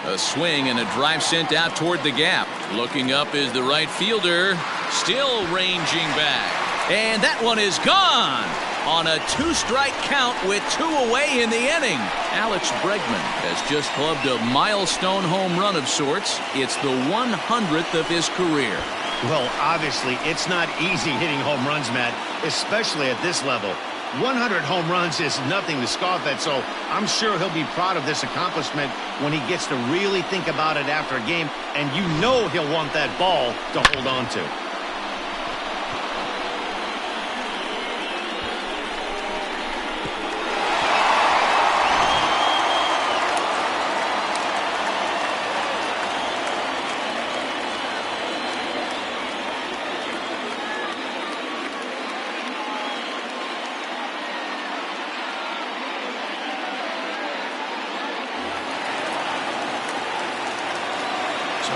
A swing and a drive sent out toward the gap. Looking up is the right fielder. Still ranging back. And that one is gone. On a 2-strike count with 2 away in the inning. Alex Bregman has just clubbed a milestone home run of sorts. It's the 100th of his career. Well, obviously, it's not easy hitting home runs, Matt, especially at this level. 100 home runs is nothing to scoff at, so I'm sure he'll be proud of this accomplishment when he gets to really think about it after a game, and you know he'll want that ball to hold on to.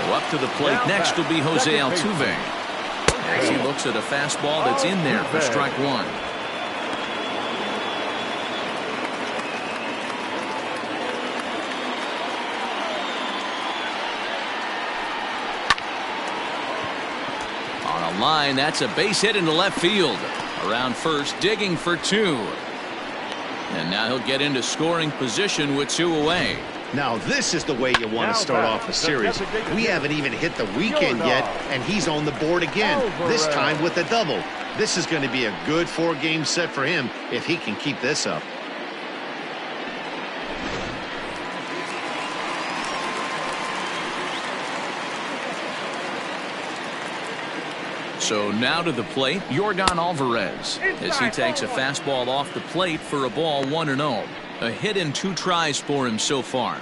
Up to the plate next will be Jose Altuve. As he looks at a fastball that's in there for strike one. On a line, that's a base hit into left field. Around first, digging for two. And now he'll get into scoring position with two away. Now this is the way you want to start off a series. We haven't even hit the weekend yet, and he's on the board again, this time with a double. This is going to be a good 4-game set for him if he can keep this up. So now to the plate, Yordan Alvarez, as he takes a fastball off the plate for a ball 1-0. A hit in 2 tries for him so far.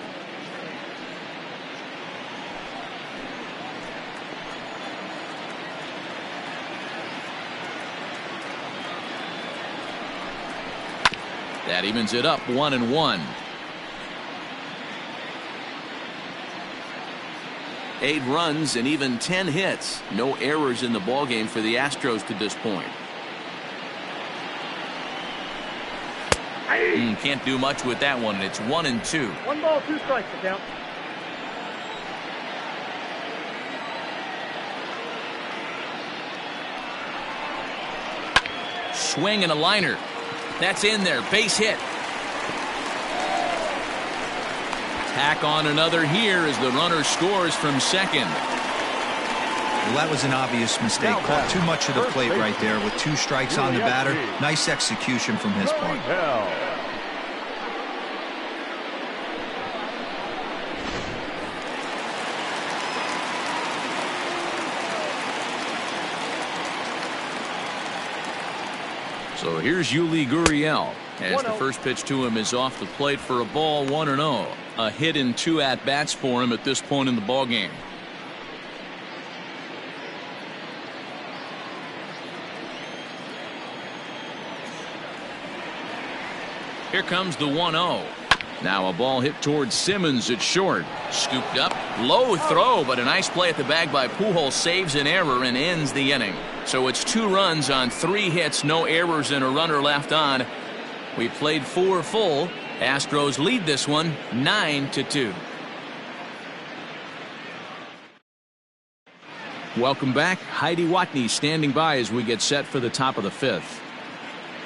That evens it up 1-1. 8 runs and even 10 hits. No errors in the ballgame for the Astros to this point. Can't do much with that one. It's 1-2. 1 ball, 2 strikes to count. Swing and a liner. That's in there. Base hit. Tack on another here as the runner scores from second. Well, that was an obvious mistake. Caught too much of the plate right there with 2 strikes on the batter. Nice execution from his part. So here's Yuli Gurriel as the first pitch to him is off the plate for a ball 1-0. A hit in 2 at-bats for him at this point in the ballgame. Here comes the 1-0. Now a ball hit towards Simmons at short. Scooped up. Low throw, but a nice play at the bag by Pujols saves an error and ends the inning. So it's 2 runs on 3 hits, no errors, and a runner left on. We played 4 full. Astros lead this one 9-2. Welcome back. Heidi Watney standing by as we get set for the top of the 5th.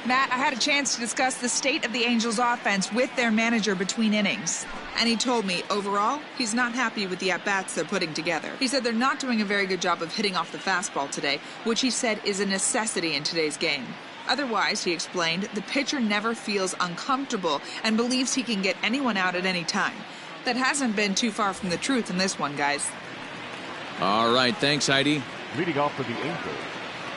Matt, I had a chance to discuss the state of the Angels offense with their manager between innings. And he told me, overall, he's not happy with the at-bats they're putting together. He said they're not doing a very good job of hitting off the fastball today, which he said is a necessity in today's game. Otherwise, he explained, the pitcher never feels uncomfortable and believes he can get anyone out at any time. That hasn't been too far from the truth in this one, guys. All right, thanks, Heidi. Leading off for the Angels.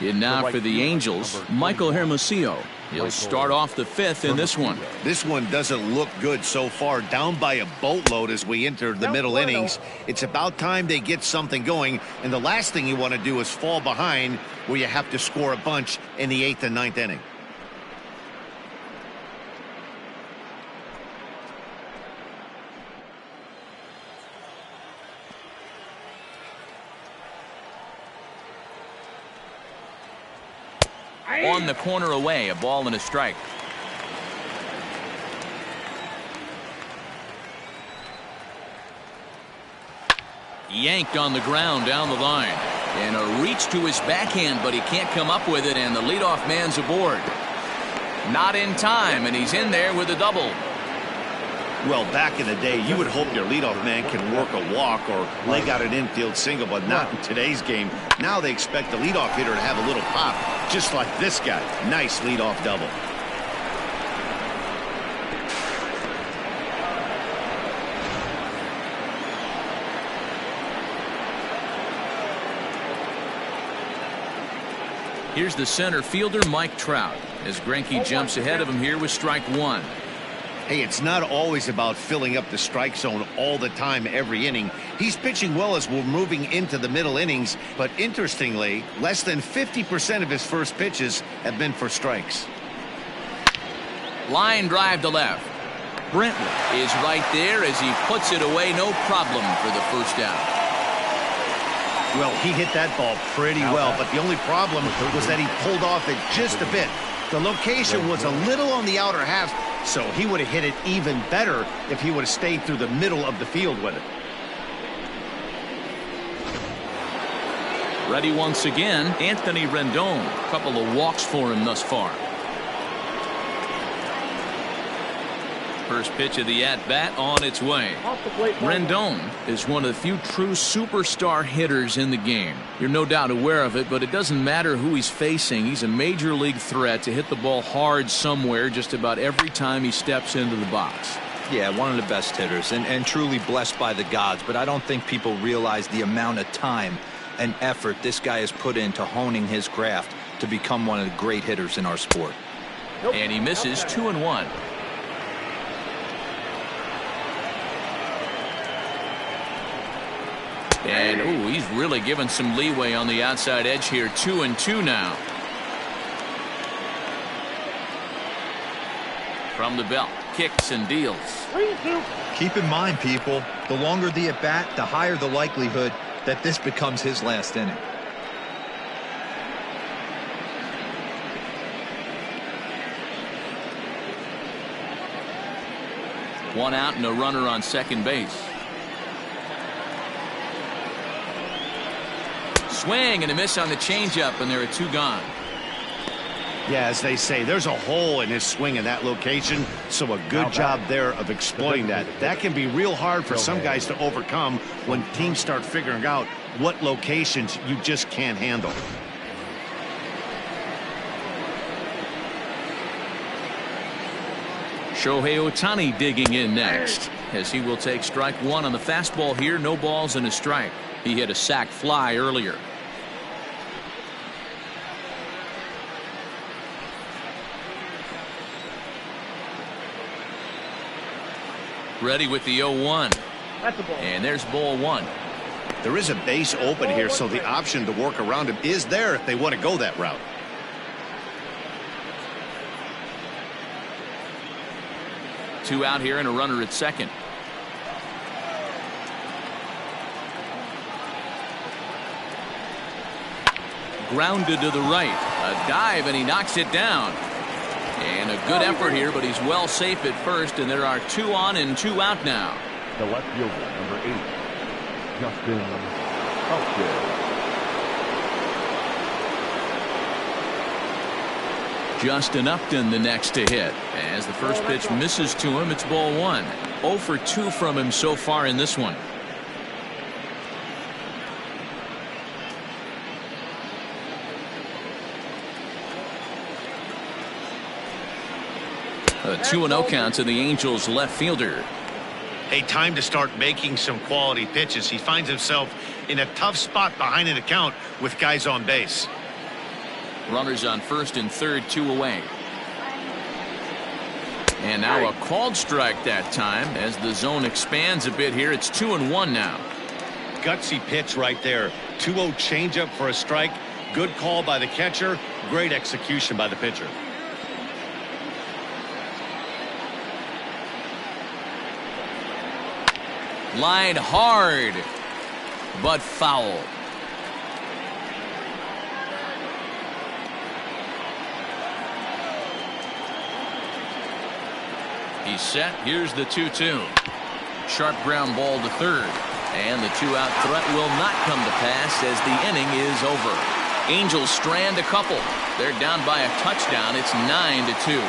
And now for the Angels, Michael Hermosillo. He'll start off the 5th in this one. This one doesn't look good so far. Down by a boatload as we enter the middle innings. It's about time they get something going. And the last thing you want to do is fall behind where you have to score a bunch in the 8th and 9th inning. On the corner away, a ball and a strike. Yanked on the ground down the line. And a reach to his backhand, but he can't come up with it, and the leadoff man's aboard. Not in time, and he's in there with a double. Well, back in the day, you would hope your leadoff man can work a walk or leg out an infield single, but not in today's game. Now they expect the leadoff hitter to have a little pop, just like this guy. Nice leadoff double. Here's the center fielder, Mike Trout, as Greinke jumps ahead of him here with strike 1. Hey, it's not always about filling up the strike zone all the time every inning. He's pitching well as we're moving into the middle innings, but interestingly, less than 50% of his first pitches have been for strikes. Line drive to left. Brentwood is right there as he puts it away, no problem for the first out. Well, he hit that ball pretty well, but the only problem was that he pulled off it just a bit. The location was a little on the outer half, so he would have hit it even better if he would have stayed through the middle of the field with it. Ready once again, Anthony Rendon. A couple of walks for him thus far. First pitch of the at-bat on its way. Rendon is one of the few true superstar hitters in the game. You're no doubt aware of it, but it doesn't matter who he's facing. He's a major league threat to hit the ball hard somewhere just about every time he steps into the box. Yeah, one of the best hitters and truly blessed by the gods, but I don't think people realize the amount of time and effort this guy has put into honing his craft to become one of the great hitters in our sport. And he misses 2-1. And, ooh, he's really given some leeway on the outside edge here. 2-2 now. From the belt, kicks and deals. Keep in mind, people, the longer the at-bat, the higher the likelihood that this becomes his last inning. One out and a runner on second base. Swing and a miss on the changeup, and there are two gone. Yeah, as they say, there's a hole in his swing in that location, so a good job there of exploiting that. That can be real hard for some guys to overcome when teams start figuring out what locations you just can't handle. Shohei Ohtani digging in next, as he will take strike one on the fastball here. No balls and a strike. He hit a sac fly earlier. Ready with the 0-1. And there's ball one. There is a base open here, so the option to work around him is there if they want to go that route. Two out here and a runner at second. Grounded to the right. A dive, and he knocks it down. And a good effort here, but he's well safe at first, and there are two on and two out now. The left fielder, number 8, Justin Upton. Justin Upton the next to hit. As the first pitch misses to him, it's ball one. 0 for 2 from him so far in this one. A 2-0 count to the Angels left fielder. Hey, time to start making some quality pitches. He finds himself in a tough spot behind an account with guys on base. Runners on first and third, 2 away. And now a called strike that time as the zone expands a bit here. It's 2-1 now. Gutsy pitch right there. 2-0 changeup for a strike. Good call by the catcher. Great execution by the pitcher. Line hard, but foul. He's set. Here's the 2-2. Sharp ground ball to third. And the 2-out threat will not come to pass as the inning is over. Angels strand a couple. They're down by a touchdown. It's 9-2.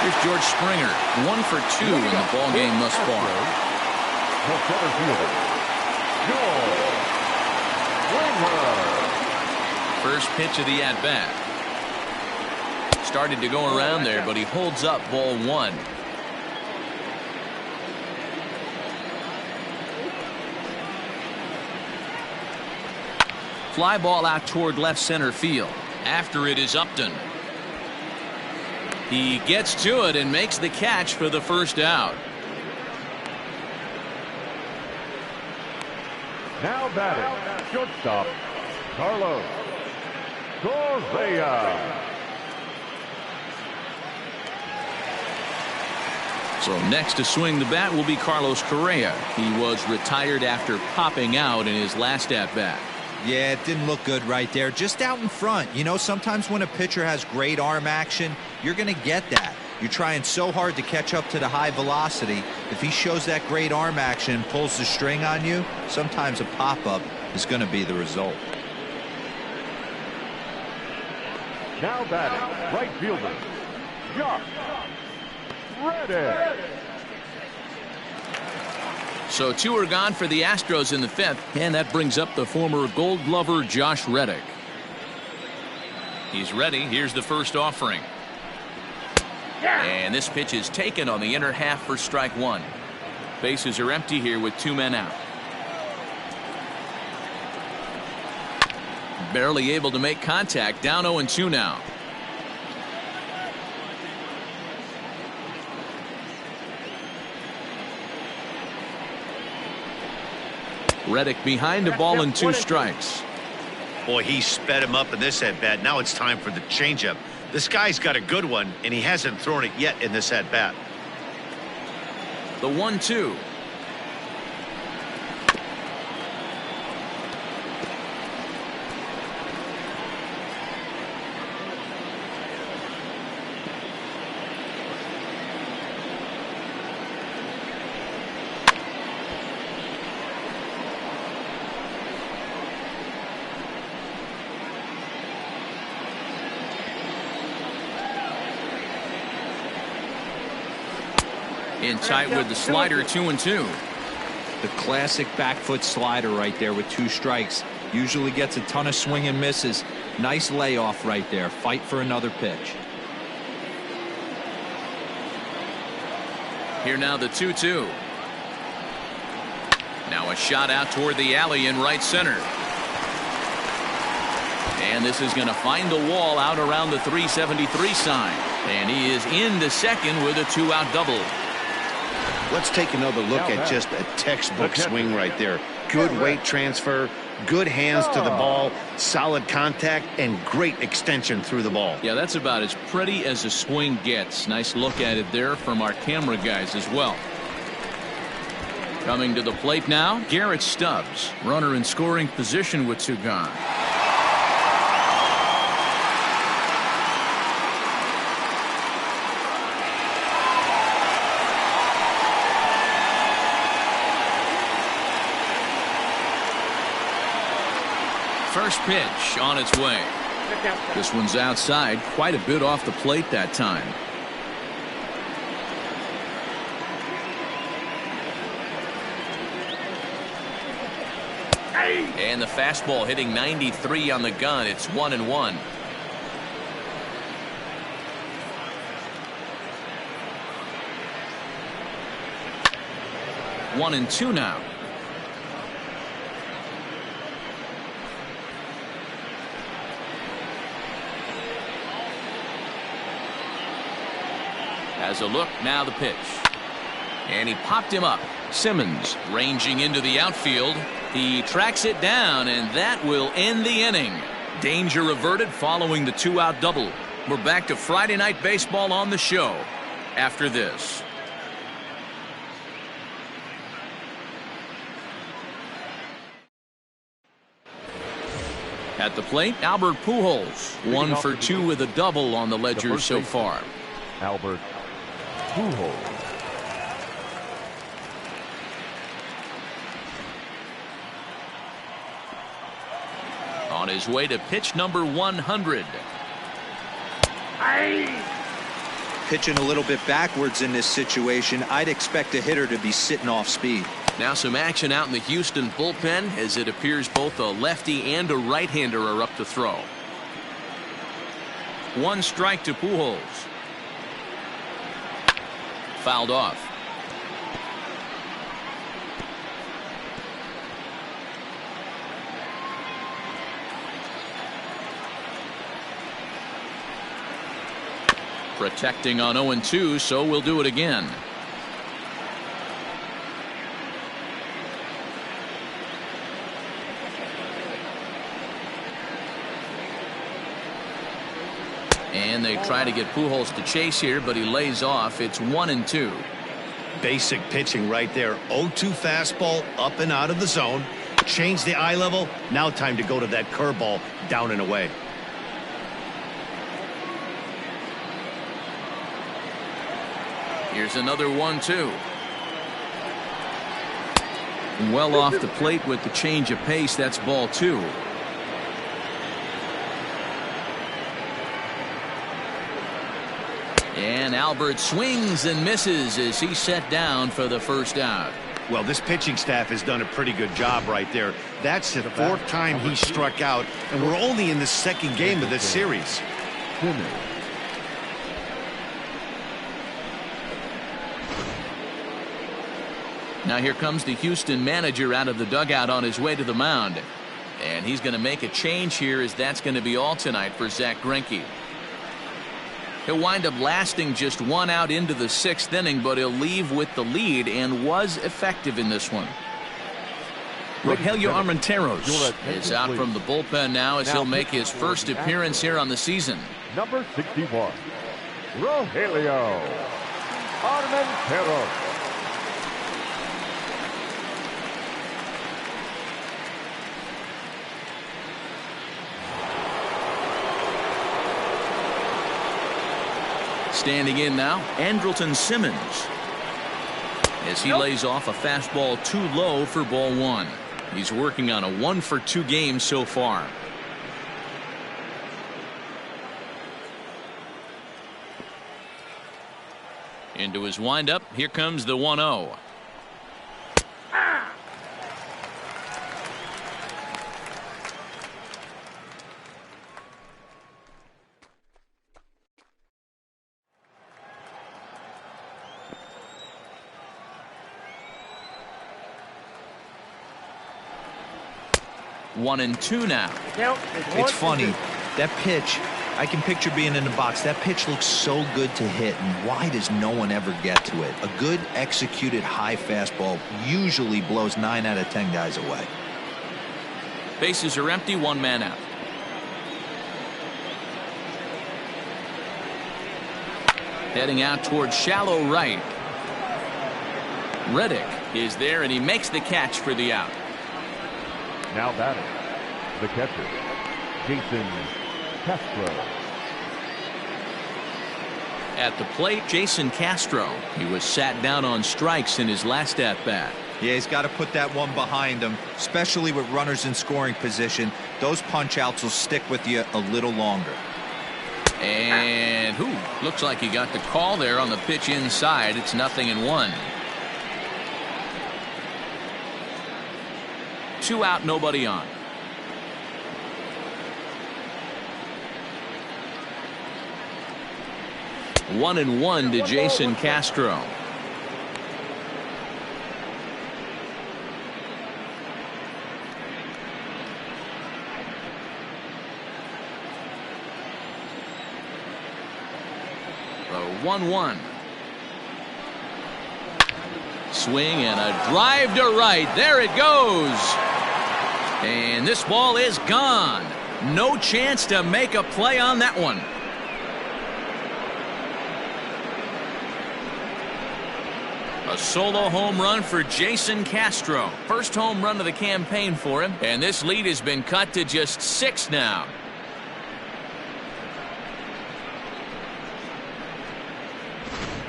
Here's George Springer, 1 for 2 in the ball game thus far. First pitch of the at-bat. Started to go around there, but he holds up ball one. Fly ball out toward left center field. After it is Upton. He gets to it and makes the catch for the first out. Now batting, shortstop, Carlos Correa. So next to swing the bat will be Carlos Correa. He was retired after popping out in his last at-bat. Yeah, it didn't look good right there. Just out in front. You know, sometimes when a pitcher has great arm action, you're going to get that. You're trying so hard to catch up to the high velocity. If he shows that great arm action and pulls the string on you, sometimes a pop-up is going to be the result. Now batting, right fielder, Josh Reddick. So 2 are gone for the Astros in the 5th, and that brings up the former Gold Glover Josh Reddick. He's ready. Here's the first offering. And this pitch is taken on the inner half for strike 1. Bases are empty here with 2 men out. Barely able to make contact. Down 0-2 now. Reddick behind a ball and 2 strikes. Boy, he sped him up in this at-bat. Now it's time for the changeup. This guy's got a good one, and he hasn't thrown it yet in this at-bat. The 1-2. In tight with the slider, 2-2. The classic back foot slider right there with 2 strikes. Usually gets a ton of swing and misses. Nice layoff right there. Fight for another pitch. Here now the 2-2. Now a shot out toward the alley in right center. And this is going to find the wall out around the 373 sign. And he is in the second with a 2-out double. Let's take another look at just a textbook swing right there. Good weight transfer, good hands to the ball, solid contact, and great extension through the ball. Yeah, that's about as pretty as a swing gets. Nice look at it there from our camera guys as well. Coming to the plate now, Garrett Stubbs. Runner in scoring position with 2 gone. First pitch on its way. This one's outside, quite a bit off the plate that time. And the fastball hitting 93 on the gun. It's 1-1. One and two now. Has a look, now the pitch. And he popped him up. Simmons ranging into the outfield. He tracks it down, and that will end the inning. Danger averted following the 2-out double. We're back to Friday Night Baseball on the show after this. At the plate, Albert Pujols. 1 for 2 with a double on the ledger so far. Albert Pujols. On his way to pitch number 100. Pitching a little bit backwards in this situation. I'd expect a hitter to be sitting off speed. Now some action out in the Houston bullpen as it appears both a lefty and a right-hander are up to throw. 1 strike to Pujols. Fouled off. Protecting on 0-2, so we'll do it again. And they try to get Pujols to chase here, but he lays off. It's 1-2. Basic pitching right there. 0-2 fastball up and out of the zone. Change the eye level. Now time to go to that curveball down and away. Here's another 1-2. Well off the plate with the change of pace. That's ball 2. And Albert swings and misses as he's set down for the first out. Well, this pitching staff has done a pretty good job right there. That's the 4th time he struck out, and we're only in the 2nd game of this series. Now here comes the Houston manager out of the dugout on his way to the mound. And he's going to make a change here, as that's going to be all tonight for Zach Greinke. He'll wind up lasting just 1 out into the 6th inning, but he'll leave with the lead and was effective in this one. Rogelio Armenteros is out from the bullpen now as he'll make his first appearance here on the season. Number 61, Rogelio Armenteros. Standing in now, Andrelton Simmons, as he lays off a fastball too low for ball 1. He's working on a 1-for-2 game so far. Into his windup, here comes the 1-0. One and two now. It's funny, that pitch, I can picture being in the box. That pitch looks so good to hit, and why does no one ever get to it? A good executed high fastball usually blows 9 out of 10 guys away. Bases are empty, 1 man out. Heading out towards shallow right. Reddick is there, and he makes the catch for the out. Now batting, the catcher, Jason Castro. At the plate, Jason Castro. He was sat down on strikes in his last at-bat. Yeah, he's got to put that one behind him, especially with runners in scoring position. Those punch-outs will stick with you a little longer. And looks like he got the call there on the pitch inside. It's 0-1. 2 out, nobody on. One and 1 to Jason Castro. The 1-1. Swing and a drive to right. There it goes. And this ball is gone. No chance to make a play on that one. A solo home run for Jason Castro. First home run of the campaign for him. And this lead has been cut to just 6 now.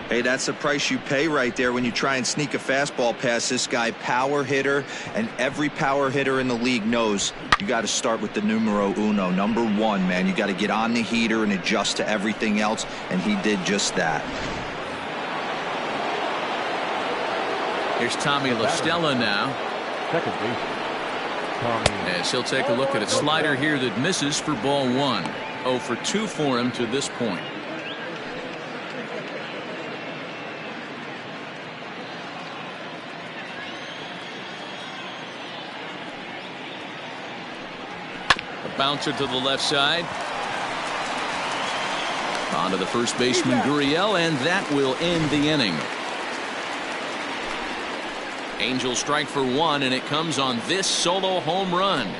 Hey, that's the price you pay right there when you try and sneak a fastball past this guy. Power hitter, and every power hitter in the league knows you got to start with the numero uno, number 1, man. You got to get on the heater and adjust to everything else, and he did just that. Here's Tommy LaStella now. Second base, Tommy. As he'll take a look at a slider here that misses for ball 1. 0 for 2 for him to this point. Bouncer to the left side. On to the first baseman, Gurriel, and that will end the inning. Angels strike for 1, and it comes on this solo home run.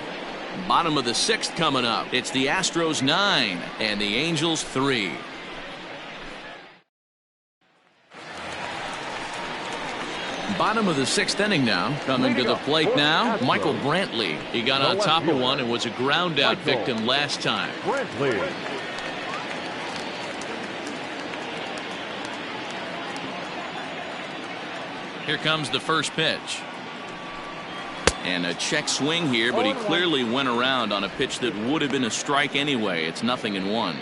Bottom of the 6th coming up. It's the Astros 9 and the Angels 3. Bottom of the 6th inning now. Coming to the plate now, Michael Brantley. He got on top of one and was a ground out victim last time. Brantley. Here comes the first pitch. And a check swing here, but he clearly went around on a pitch that would have been a strike anyway. It's 0-1.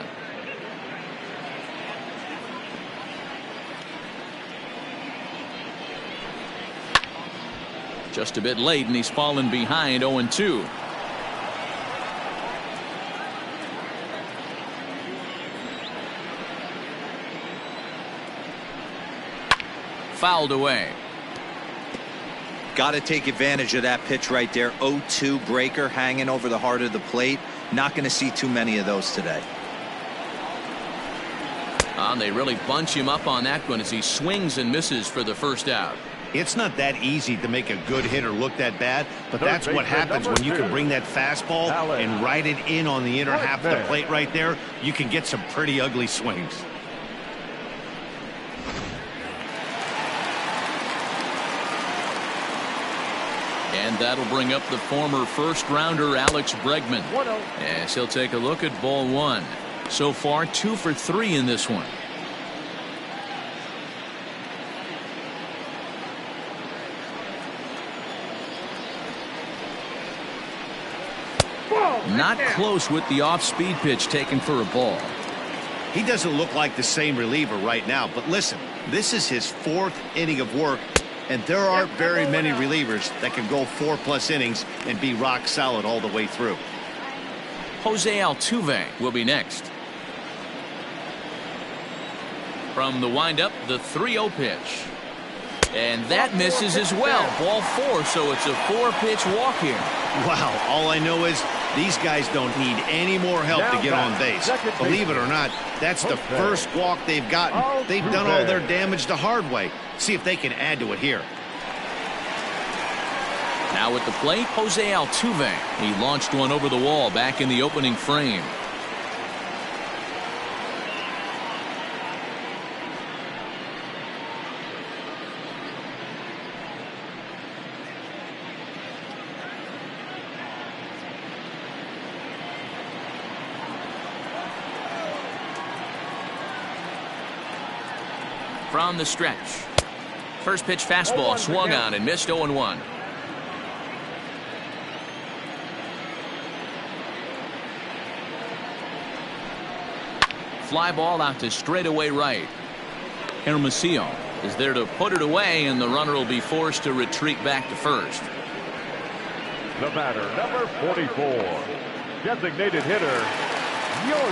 Just a bit late, and he's fallen behind 0-2. Fouled away. Got to take advantage of that pitch right there. 0-2 breaker hanging over the heart of the plate. Not going to see too many of those today. They really bunch him up on that one as he swings and misses for the first out. It's not that easy to make a good hitter look that bad, but that's what happens when you can bring that fastball and ride it in on the inner half of the plate right there. You can get some pretty ugly swings. And that'll bring up the former first-rounder Alex Bregman. As he'll take a look at ball one. So far, 2 for 3 in this one. Not close with the off-speed pitch taken for a ball. He doesn't look like the same reliever right now, but listen, this is his 4th inning of work, and there aren't very many relievers that can go 4+ innings and be rock solid all the way through. Jose Altuve will be next. From the windup, the 3-0 pitch. And that misses as well. Ball 4, so it's a 4-pitch walk here. Wow, all I know is these guys don't need any more help to get on base. Believe it or not, that's the first walk they've gotten. They've done all their damage the hard way. See if they can add to it here. Now at the plate, Jose Altuve. He launched one over the wall back in the opening frame. From the stretch. First pitch fastball swung on and missed 0-1. Fly ball out to straightaway right. Hermosillo is there to put it away, and the runner will be forced to retreat back to first. The batter, number 44, designated hitter.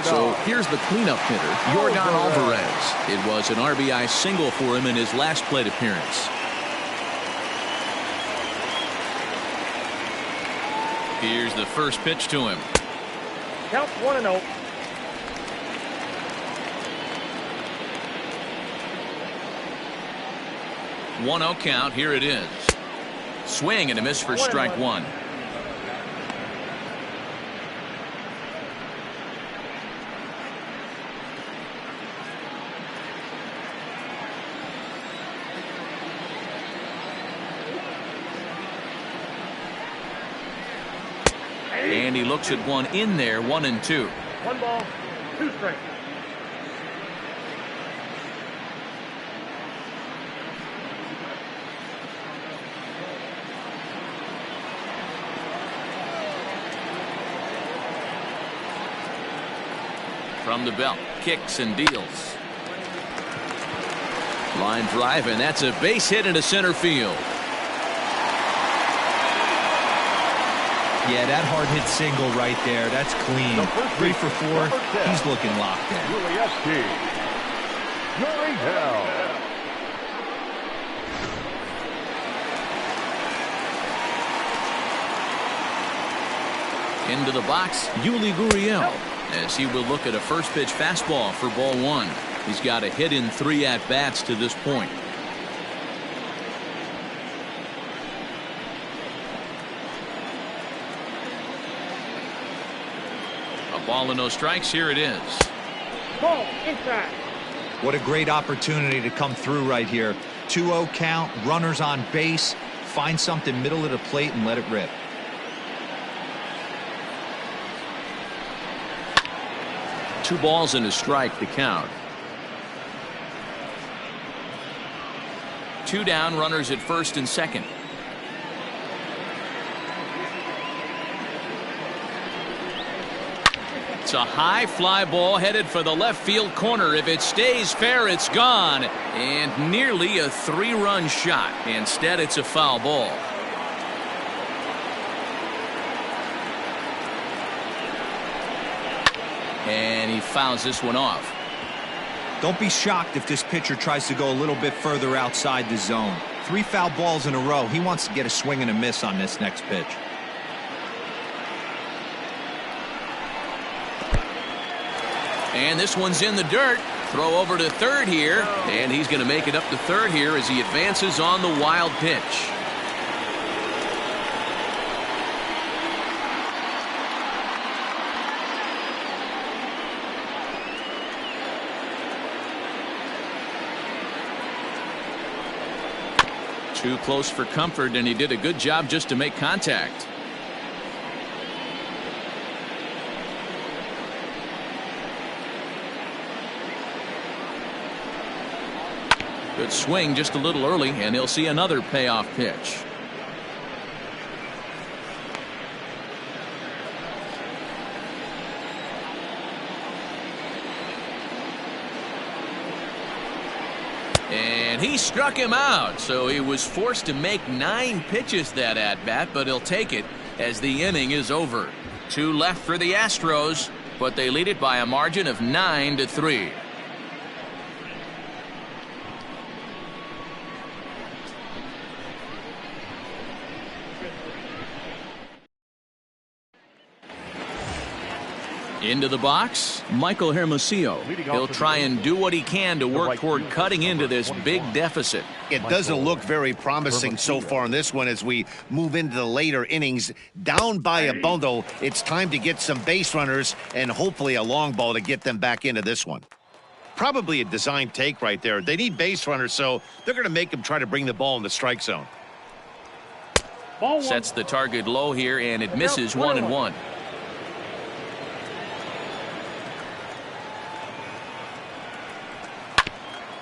So here's the cleanup hitter, Jordan Alvarez. It was an RBI single for him in his last plate appearance. Here's the first pitch to him. Count 1-0. One-0 count. Here it is. Swing and a miss for strike one. And he looks at one in there, 1-2. 1 ball, 2 strikes. From the belt, kicks and deals. Line drive, and that's a base hit into center field. Yeah, that hard hit single right there. That's clean. 3 for 4. He's looking locked in. Into the box, Yuli Gurriel, as he will look at a first pitch fastball for ball one. He's got a hit in 3 at-bats to this point. Ball and no strikes. Here it is. Ball inside. What a great opportunity to come through right here. 2-0 count, runners on base. Find something middle of the plate and let it rip. Two balls and a strike to count. Two down, runners at first and second. It's a high fly ball headed for the left field corner. If it stays fair, it's gone. And nearly a 3-run shot. Instead, it's a foul ball. And he fouls this one off. Don't be shocked if this pitcher tries to go a little bit further outside the zone. 3 foul balls in a row. He wants to get a swing and a miss on this next pitch. And this one's in the dirt. Throw over to third here. And he's going to make it up to third here as he advances on the wild pitch. Too close for comfort, and he did a good job just to make contact. Good swing just a little early, and he'll see another payoff pitch. And he struck him out, so he was forced to make 9 pitches that at-bat, but he'll take it as the inning is over. 2 left for the Astros, but they lead it by a margin of 9-3. Into the box, Michael Hermosillo. He'll try and do what he can to work toward cutting into this big deficit. It doesn't look very promising so far in this one as we move into the later innings. Down by a bundle, it's time to get some base runners and hopefully a long ball to get them back into this one. Probably a design take right there. They need base runners, so they're going to make them try to bring the ball in the strike zone. Sets the target low here, and it misses 1-1.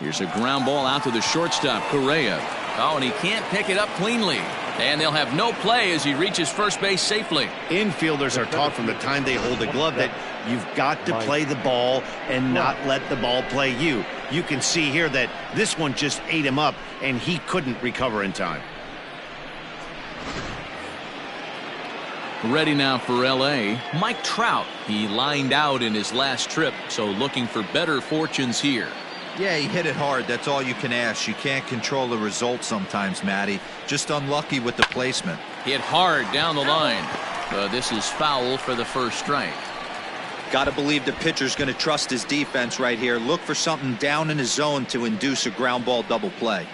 Here's a ground ball out to the shortstop, Correa. Oh, and he can't pick it up cleanly. And they'll have no play as he reaches first base safely. Infielders are taught from the time they hold a glove that you've got to play the ball and not let the ball play you. You can see here that this one just ate him up, and he couldn't recover in time. Ready now for L.A., Mike Trout. He lined out in his last trip, so looking for better fortunes here. Yeah, he hit it hard. That's all you can ask. You can't control the result sometimes, Matty. Just unlucky with the placement. Hit hard down the line. This is foul for the first strike. Got to believe the pitcher's going to trust his defense right here. Look for something down in his zone to induce a ground ball double play.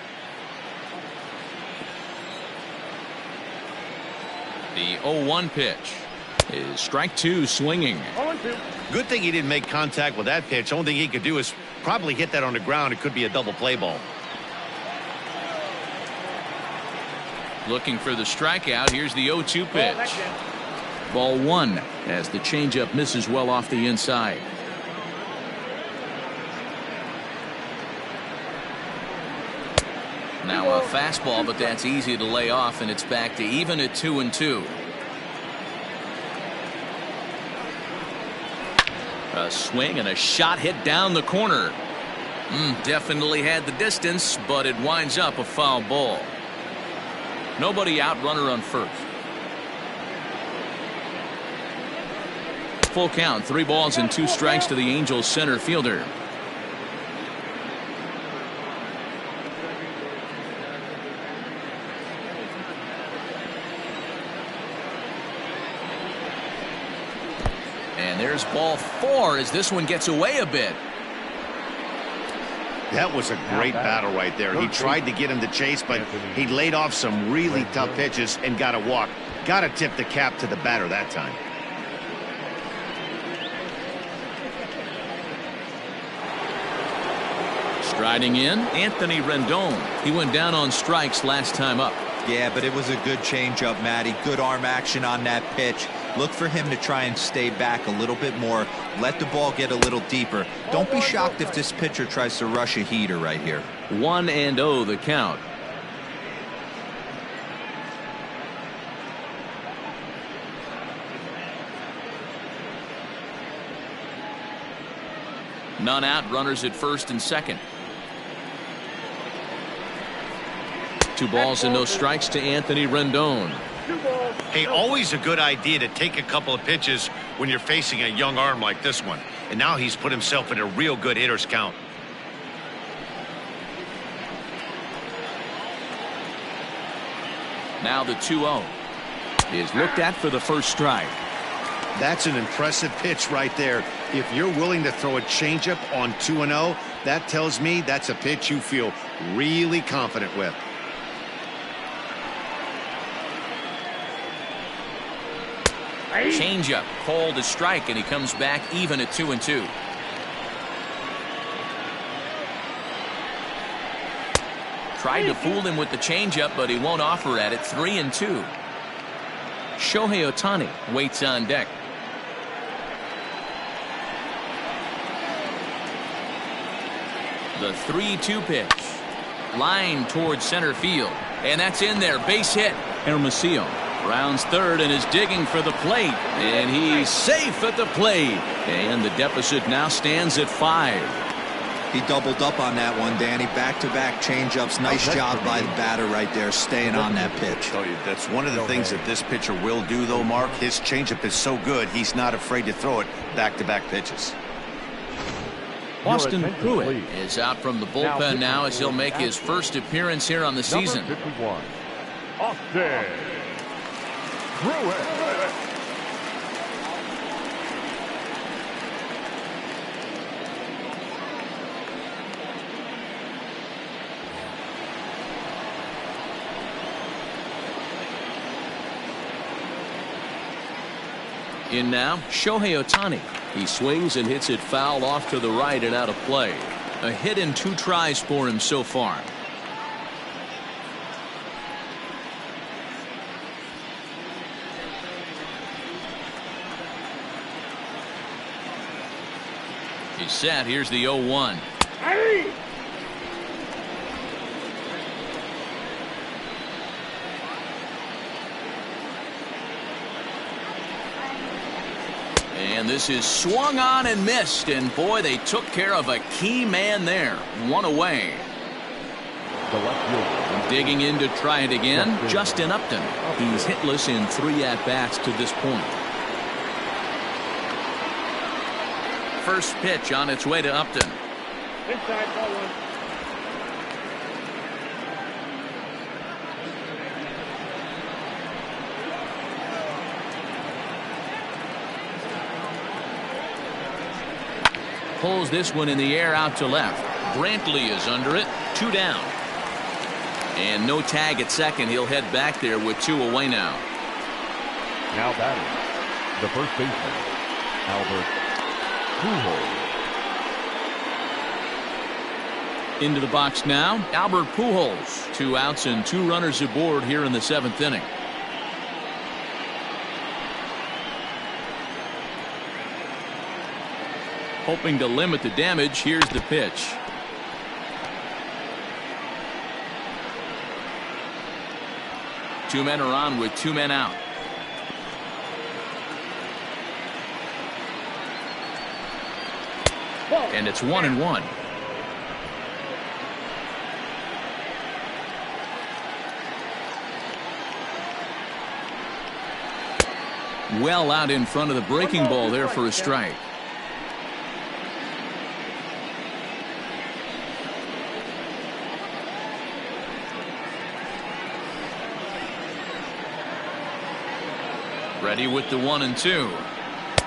The 0-1 pitch is strike 2 swinging. Good thing he didn't make contact with that pitch. Only thing he could do is probably hit that on the ground. It could be a double play ball. Looking for the strikeout. Here's the 0-2 pitch. Ball 1 as the changeup misses well off the inside. Now a fastball, but that's easy to lay off, and it's back to even at 2-2. A swing and a shot hit down the corner. Definitely had the distance, but it winds up a foul ball. Nobody out, runner on first. Full count, 3 balls and 2 strikes to the Angels center fielder. And there's ball 4 as this one gets away a bit. That was a great battle right there. He tried to get him to chase, but he laid off some really tough pitches and got a walk. Got to tip the cap to the batter that time. Striding in, Anthony Rendon. He went down on strikes last time up. Yeah, but it was a good changeup, Matty. Good arm action on that pitch. Look for him to try and stay back a little bit more. Let the ball get a little deeper. Don't be shocked if this pitcher tries to rush a heater right here. 1-0 the count. None out, runners at first and second. 2 balls and no strikes to Anthony Rendon. Hey, always a good idea to take a couple of pitches when you're facing a young arm like this one. And now he's put himself in a real good hitter's count. Now the 2-0 is looked at for the first strike. That's an impressive pitch right there. If you're willing to throw a changeup on 2-0, that tells me that's a pitch you feel really confident with. Changeup called a strike, and he comes back even at 2-2. Tried to fool him with the changeup, but he won't offer at it. 3-2. Shohei Ohtani waits on deck. The 3-2 pitch. Line towards center field. And that's in there. Base hit. Hermosillo rounds third and is digging for the plate. And he's safe at the plate. And the deficit now stands at 5. He doubled up on that one, Danny. Back-to-back changeups. Nice job by the batter right there, staying on that pitch. Tell you, that's one of the things that this pitcher will do, though, Mark. His changeup is so good, he's not afraid to throw it back-to-back pitches. Austin Pruitt is out from the bullpen now as he'll make his first appearance here on the season. Number 51, Austin Pruitt. In now, Shohei Ohtani. He swings and hits it foul off to the right and out of play. A hit in 2 tries for him so far. He's set. Here's the 0-1. And this is swung on and missed, and boy, they took care of a key man there. 1 away. Digging in to try it again, Justin Upton. He's hitless in 3 at-bats to this point. First pitch on its way to Upton. Inside, ball 1. Pulls this one in the air out to left. Brantley is under it. 2 down. And no tag at second. He'll head back there with 2 away now. Now batting, the first baseman, Albert Pujols. Into the box now, Albert Pujols. 2 outs and 2 runners aboard here in the 7th inning. Hoping to limit the damage. Here's the pitch. Two men are on with 2 men out. And it's 1-1. Well out in front of the breaking ball there for a strike. Ready with the 1-2.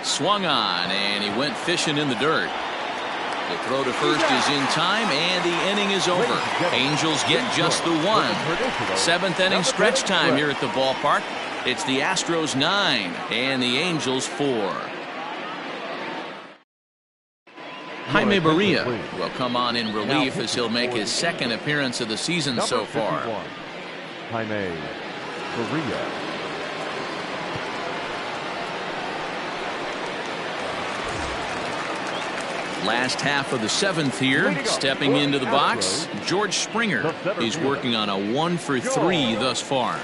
Swung on, and he went fishing in the dirt. The throw to first is in time, and the inning is over. Angels get just the 1. 7th inning stretch time here at the ballpark. It's the Astros 9 and the Angels 4. Jaime Barria will come on in relief as he'll make his second appearance of the season so far. Jaime Barria. Last half of the seventh here, stepping into the box, George Springer. He's working on a 1-for-3 thus far.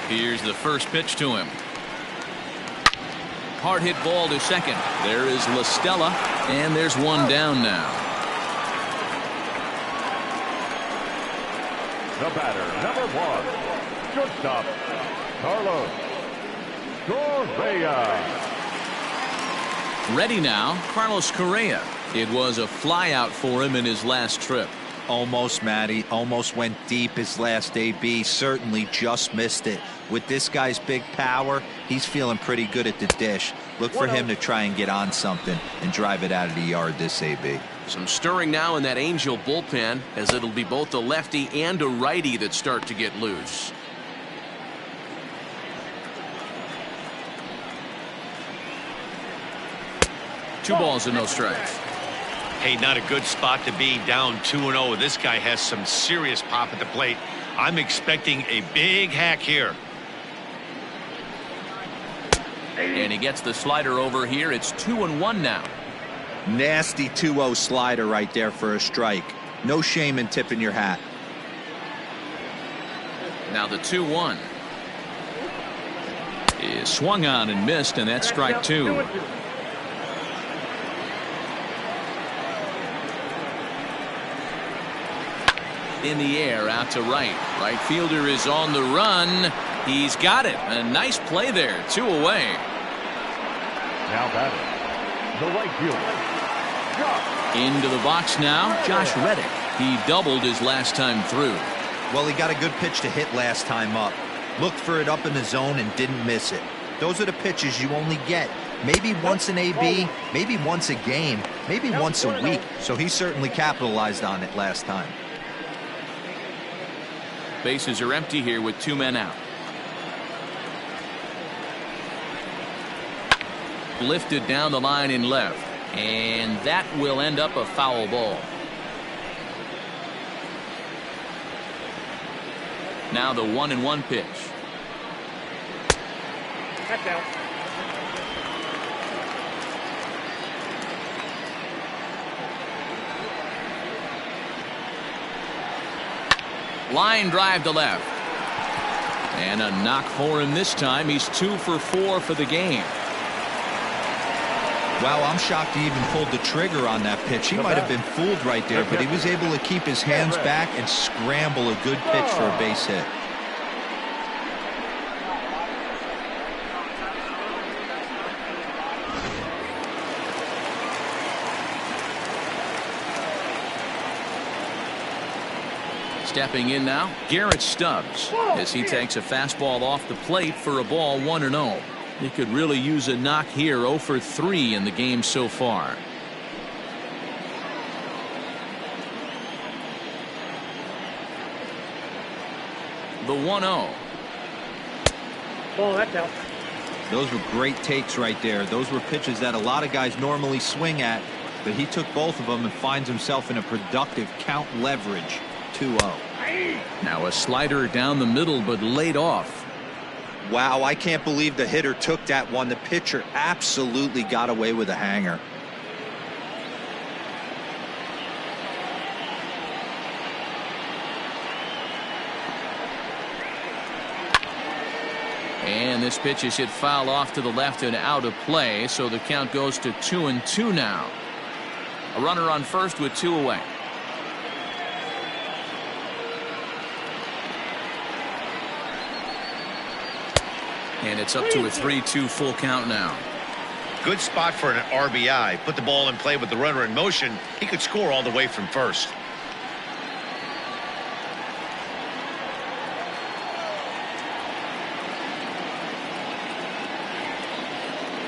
Here's the first pitch to him. Hard hit ball to second. There is La Stella, and there's one down now. The batter, number 1, shortstop, Carlos Correa. Ready now, Carlos Correa. It was a flyout for him in his last trip. Almost, Matty. Almost went deep his last AB. Certainly just missed it. With this guy's big power, he's feeling pretty good at the dish. Look for him to try and get on something and drive it out of the yard this AB. Some stirring now in that Angel bullpen, as it'll be both a lefty and a righty that start to get loose. Two balls and no strikes. Hey, not a good spot to be, down 2-0. This guy has some serious pop at the plate. I'm expecting a big hack here. And he gets the slider over here. It's 2-1 now. Nasty 2-0 slider right there for a strike. No shame in tipping your hat. Now the 2-1 is swung on and missed, and that's strike 2. In the air out to right. Right fielder is on the run. He's got it. A nice play there. 2 away. Now batting, the right fielder, Into the box now, Josh Reddick. He doubled his last time through. Well, he got a good pitch to hit last time up. Looked for it up in the zone and didn't miss it. Those are the pitches you only get maybe once an AB, maybe once a game, maybe once a week. So he certainly capitalized on it last time. Bases are empty here with 2 men out. Lifted down the line in left, and that will end up a foul ball. Now the 1-1 pitch. That's out. Line drive to left. And a knock for him this time. He's 2 for 4 for the game. Wow, I'm shocked he even pulled the trigger on that pitch. He might have been fooled right there, but he was able to keep his hands back and scramble a good pitch for a base hit. Stepping in now, Garrett Stubbs, as he takes a fastball off the plate for a ball 1-0. He could really use a knock here. 0 for 3 in the game so far. The 1-0. Oh, that's out. Those were great takes right there. Those were pitches that a lot of guys normally swing at, but he took both of them and finds himself in a productive count leverage. 2-0. Now a slider down the middle, but laid off. Wow, I can't believe the hitter took that one. The pitcher absolutely got away with a hanger. And this pitch is hit foul off to the left and out of play, so the count goes to 2-2 now. A runner on first with 2 away. And it's up to a 3-2 full count now. Good spot for an RBI. Put the ball in play with the runner in motion. He could score all the way from first.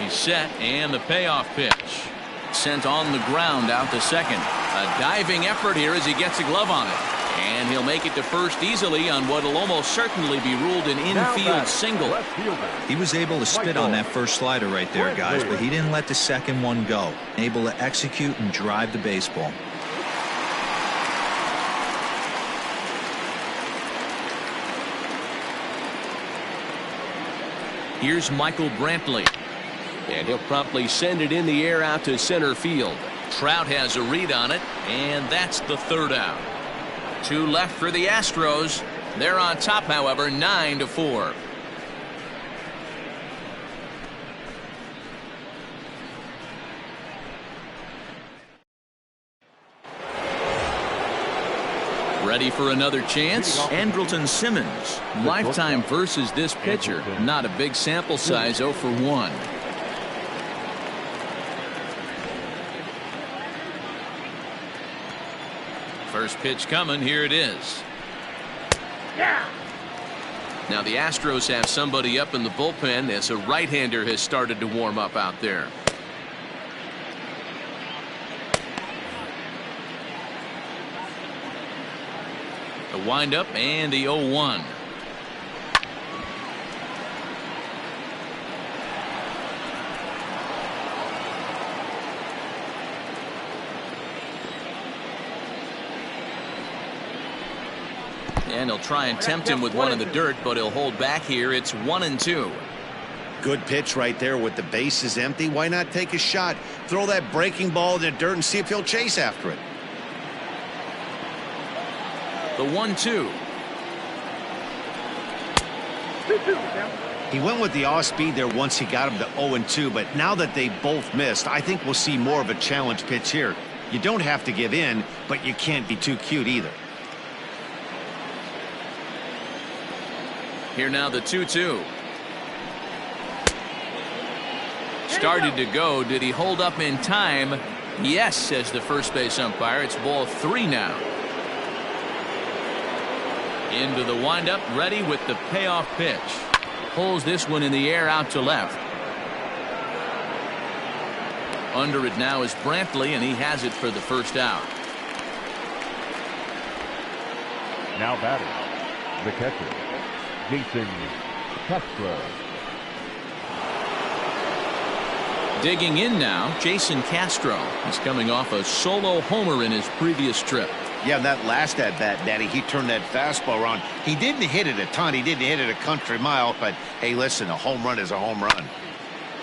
He's set, and the payoff pitch. Sent on the ground out to second. A diving effort here as he gets a glove on it. And he'll make it to first easily on what will almost certainly be ruled an infield single. He was able to spit on that first slider right there, guys, but he didn't let the second one go. Able to execute and drive the baseball. Here's Michael Brantley. And he'll promptly send it in the air out to center field. Trout has a read on it, and that's the third out. 2 left for the Astros. They're on top, however, 9-4. Ready for another chance? Andrelton Simmons. Lifetime versus this pitcher. Not a big sample size, 0 for 1. First pitch coming. Here it is. Now the Astros have somebody up in the bullpen as a right-hander has started to warm up out there. The windup and the 0-1. And he'll try and tempt him with one in the dirt, but he'll hold back here. It's 1-2. Good pitch right there with the bases empty. Why not take a shot? Throw that breaking ball in the dirt and see if he'll chase after it. The 1-2. He went with the off speed there once he got him to 0-2, but now that they both missed, I think we'll see more of a challenge pitch here. You don't have to give in, but you can't be too cute either. Here now the 2-2. Started to go. Did he hold up in time? Yes, says the first base umpire. It's ball 3 now. Into the windup, ready with the payoff pitch. Pulls this one in the air out to left. Under it now is Brantley, and he has it for the first out. Now batting, the catcher, Jason Castro. Digging in now, Jason Castro. He's coming off a solo homer in his previous trip. Yeah, that last at bat, Daddy, he turned that fastball around. He didn't hit it a ton. He didn't hit it a country mile, but hey, listen, a home run is a home run.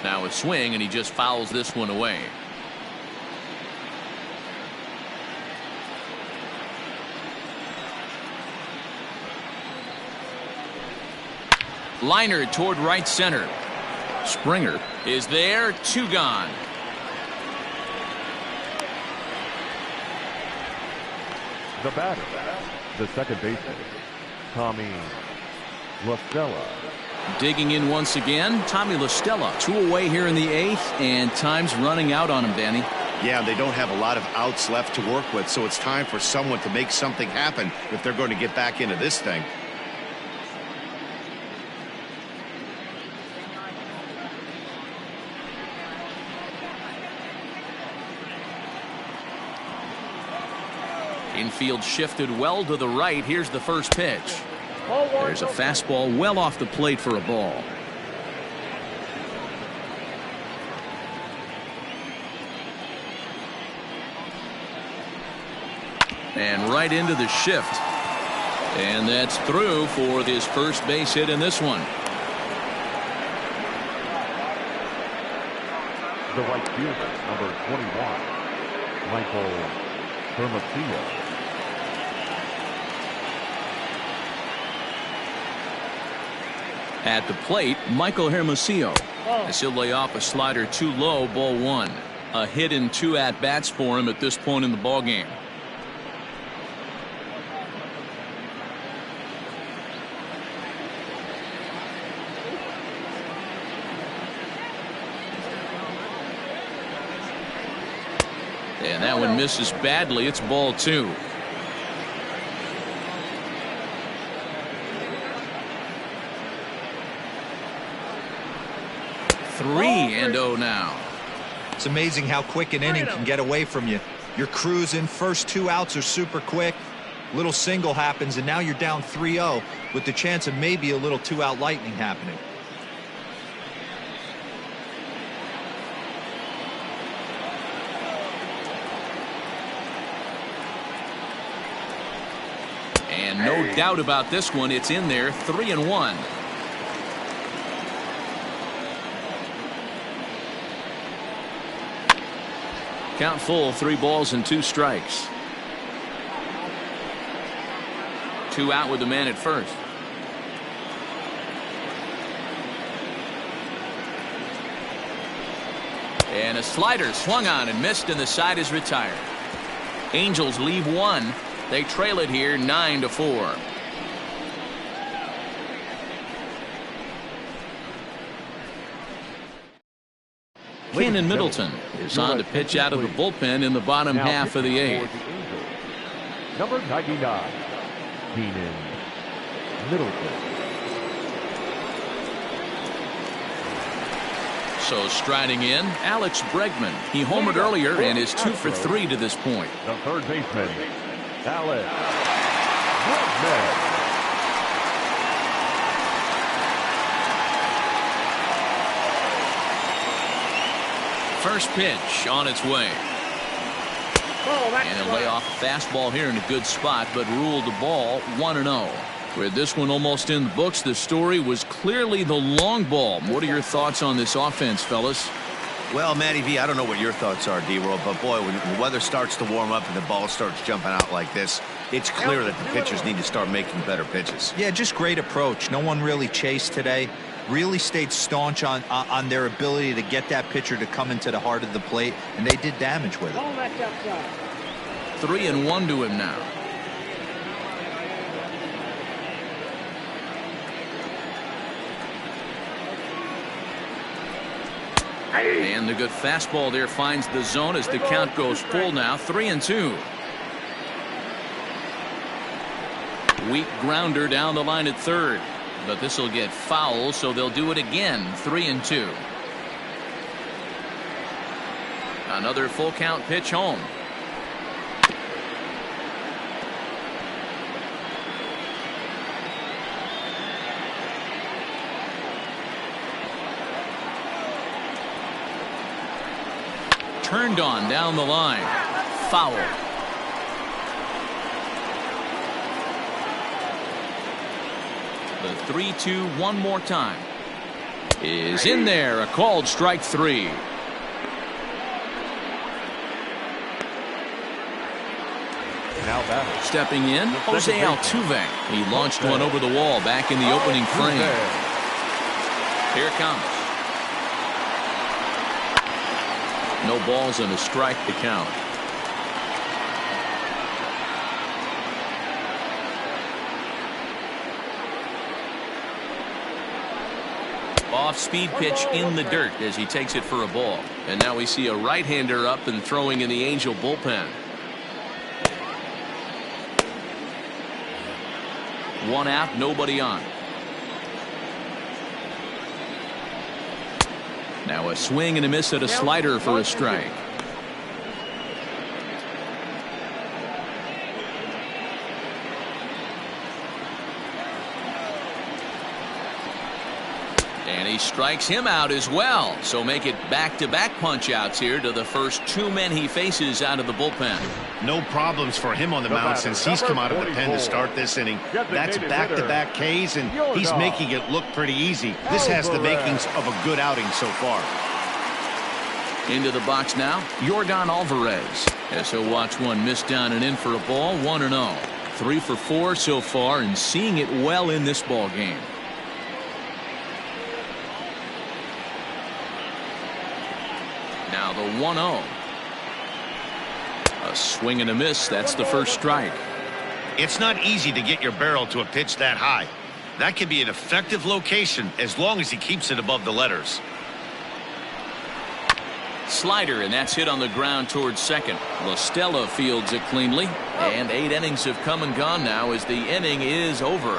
Now a swing, and he just fouls this one away. Liner toward right center. Springer is there. 2 gone. The batter, the second baseman, Tommy La Stella. Digging in once again, Tommy La Stella. 2 away here in the 8th, and time's running out on him, Danny. Yeah, they don't have a lot of outs left to work with, so it's time for someone to make something happen if they're going to get back into this thing. Infield shifted well to the right. Here's the first pitch. There's a fastball well off the plate for a ball. And right into the shift. And that's through for his first base hit in this one. The right fielder, number 21, Michael Hermosillo. At the plate, Michael Hermosillo. As he'll lay off a slider too low, ball 1. A hit in 2 at-bats for him at this point in the ballgame. And that one misses badly. It's ball 2. Three and 0 now. It's amazing how quick an inning can get away from you. You're cruising. First 2 outs are super quick. Little single happens, and now you're down 3-0 with the chance of maybe a little 2-out lightning happening. And no doubt about this one, it's in there, 3-1. Count full, 3 balls and 2 strikes. 2 out with the man at first. And a slider swung on and missed, and the side is retired. Angels leave 1. They trail it here 9-4. Kenan Middleton is on to pitch out of the bullpen in the bottom half of the 8th. Number 99, Kenan Middleton. So striding in, Alex Bregman. He homered earlier and is 2 for 3 to this point. The third baseman, Alex Bregman. First pitch on its way. And he'll lay off a fastball here in a good spot, but ruled the ball 1-0. With this one almost in the books, the story was clearly the long ball. What are your thoughts on this offense, fellas? Well, Matty V, I don't know what your thoughts are, D-Roll, but boy, when the weather starts to warm up and the ball starts jumping out like this, it's clear that the pitchers need to start making better pitches. Yeah, just great approach. No one really chased today. Really stayed staunch on their ability to get that pitcher to come into the heart of the plate, and they did damage with it. 3-1 to him now. And the good fastball there finds the zone as the count goes full now. 3-2. Weak grounder down the line at third. But this will get foul, so they'll do it again. 3-2. Another full count pitch home. Turned on down the line. Foul. The 3-2 one more time is in there. A called strike 3. Now batting. Stepping in, Jose Altuve. He launched one over the wall back in the opening frame. Here it comes. No balls and a strike to count. Off-speed pitch in the dirt as he takes it for a ball. And now we see a right-hander up and throwing in the Angel bullpen. 1 out, nobody on. Now a swing and a miss at a slider for a strike. And he strikes him out as well. So make it back-to-back punch-outs here to the first 2 men he faces out of the bullpen. No problems for him on the mound since he's come out of the pen to start this inning. That's back-to-back Ks, and he's making it look pretty easy. This has the makings of a good outing so far. Into the box now, Yordan Alvarez. As he'll watch one miss down and in for a ball. 1-0. 3 for 4 so far, and seeing it well in this ball game. Now the 1-0. A swing and a miss. That's the first strike. It's not easy to get your barrel to a pitch that high. That can be an effective location as long as he keeps it above the letters. Slider, and that's hit on the ground towards second. La Stella fields it cleanly, and 8 innings have come and gone now as the inning is over.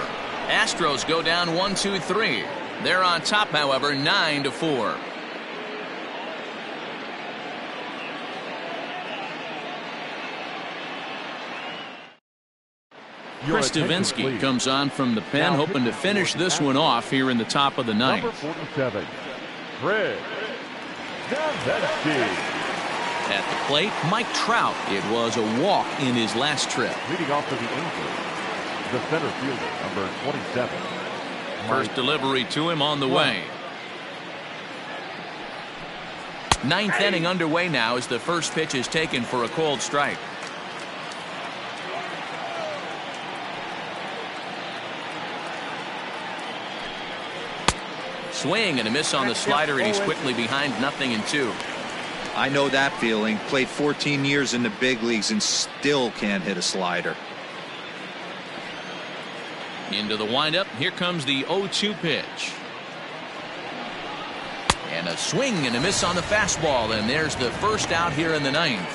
Astros go down 1-2-3. They're on top, however, 9-4. Chris Davinsky comes on from the pen, hoping to finish this one off here in the top of the ninth. Number 47, Chris Davinsky. At the plate, Mike Trout. It was a walk in his last trip. Leading off for the Angels, the center fielder, number 27. First delivery to him on the way. Ninth inning underway now as the first pitch is taken for a called strike. Swing and a miss on the slider, and he's quickly behind 0-2. I know that feeling. Played 14 years in the big leagues and still can't hit a slider. Into the windup. Here comes the 0-2 pitch. And a swing and a miss on the fastball, and there's the first out here in the ninth.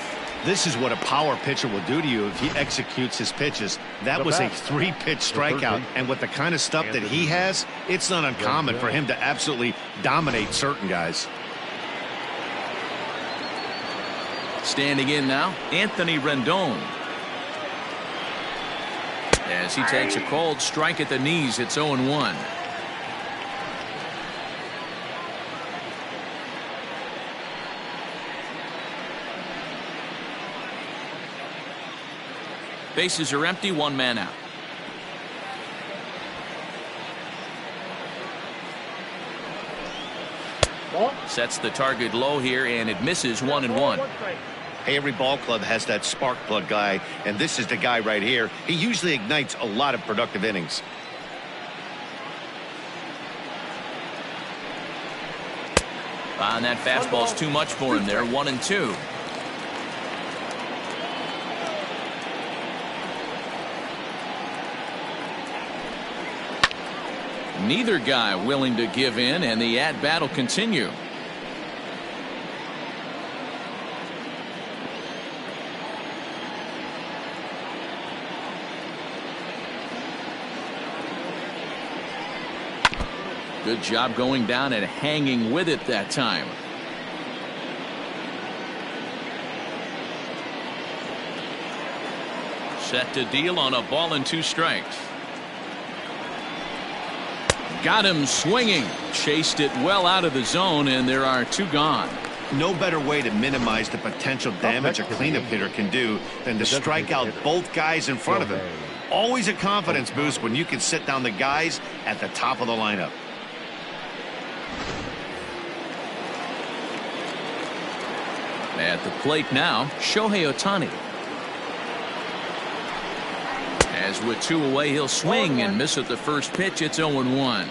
This is what a power pitcher will do to you if he executes his pitches. That was a 3-pitch strikeout, and with the kind of stuff that he has, it's not uncommon for him to absolutely dominate certain guys. Standing in now, Anthony Rendon. As he takes a called strike at the knees, it's 0-1. Bases are empty, one man out. Sets the target low here, and it misses 1-1. Hey, every ball club has that spark plug guy, and this is the guy right here. He usually ignites a lot of productive innings. And that fastball's too much for him there, 1-2. Neither guy willing to give in, and the at-bat will continue. Good job going down and hanging with it that time. Set to deal on a ball and 2 strikes. Got him swinging. Chased it well out of the zone, and there are 2 gone. No better way to minimize the potential damage a cleanup hitter can do than to strike out both guys in front of him. Always a confidence boost when you can sit down the guys at the top of the lineup. At the plate now, Shohei Ohtani. As with 2 away, he'll swing and miss at the first pitch. It's 0-1.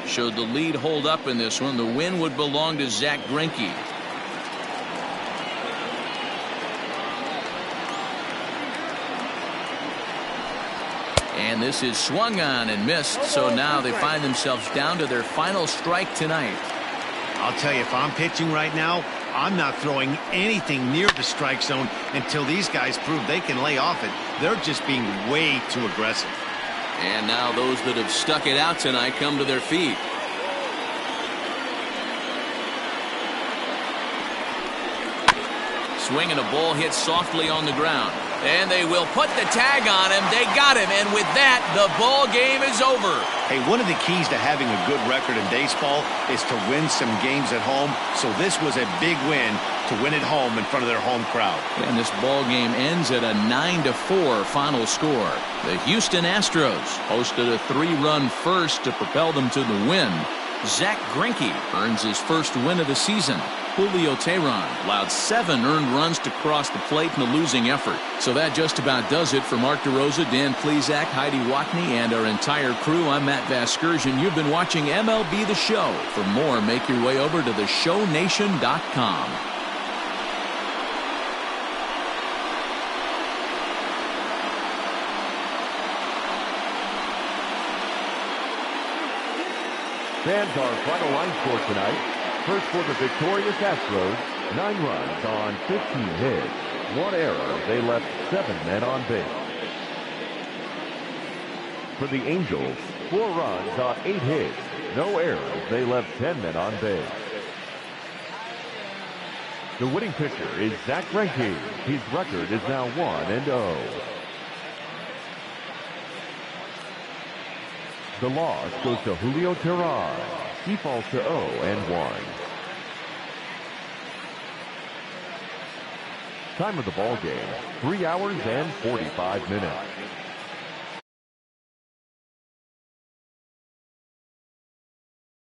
Showed the lead hold up in this one. The win would belong to Zach Greinke. And this is swung on and missed, so now they find themselves down to their final strike tonight. I'll tell you, if I'm pitching right now, I'm not throwing anything near the strike zone until these guys prove they can lay off it. They're just being way too aggressive. And now those that have stuck it out tonight come to their feet. Swing and a ball hit softly on the ground. And they will put the tag on him. They got him, and with that, the ball game is over. Hey, one of the keys to having a good record in baseball is to win some games at home. So this was a big win to win at home in front of their home crowd. And this ball game ends at a 9-4 final score. The Houston Astros hosted a 3-run first to propel them to the win. Zach Greinke earns his first win of the season. Julio Teheran allowed 7 earned runs to cross the plate in a losing effort. So that just about does it for Mark DeRosa, Dan Plesac, Heidi Watney, and our entire crew. I'm Matt Vasgersian. You've been watching MLB The Show. For more, make your way over to theshownation.com. Fans, our final line score tonight. First for the victorious Astros, 9 runs on 15 hits. 1 error. They left 7 men on base. For the Angels, 4 runs on 8 hits. No errors. They left 10 men on base. The winning pitcher is Zach Greinke. His record is now 1-0. The loss goes to Julio Teheran. He falls to 0-1. Time of the ball game, 3 hours and 45 minutes.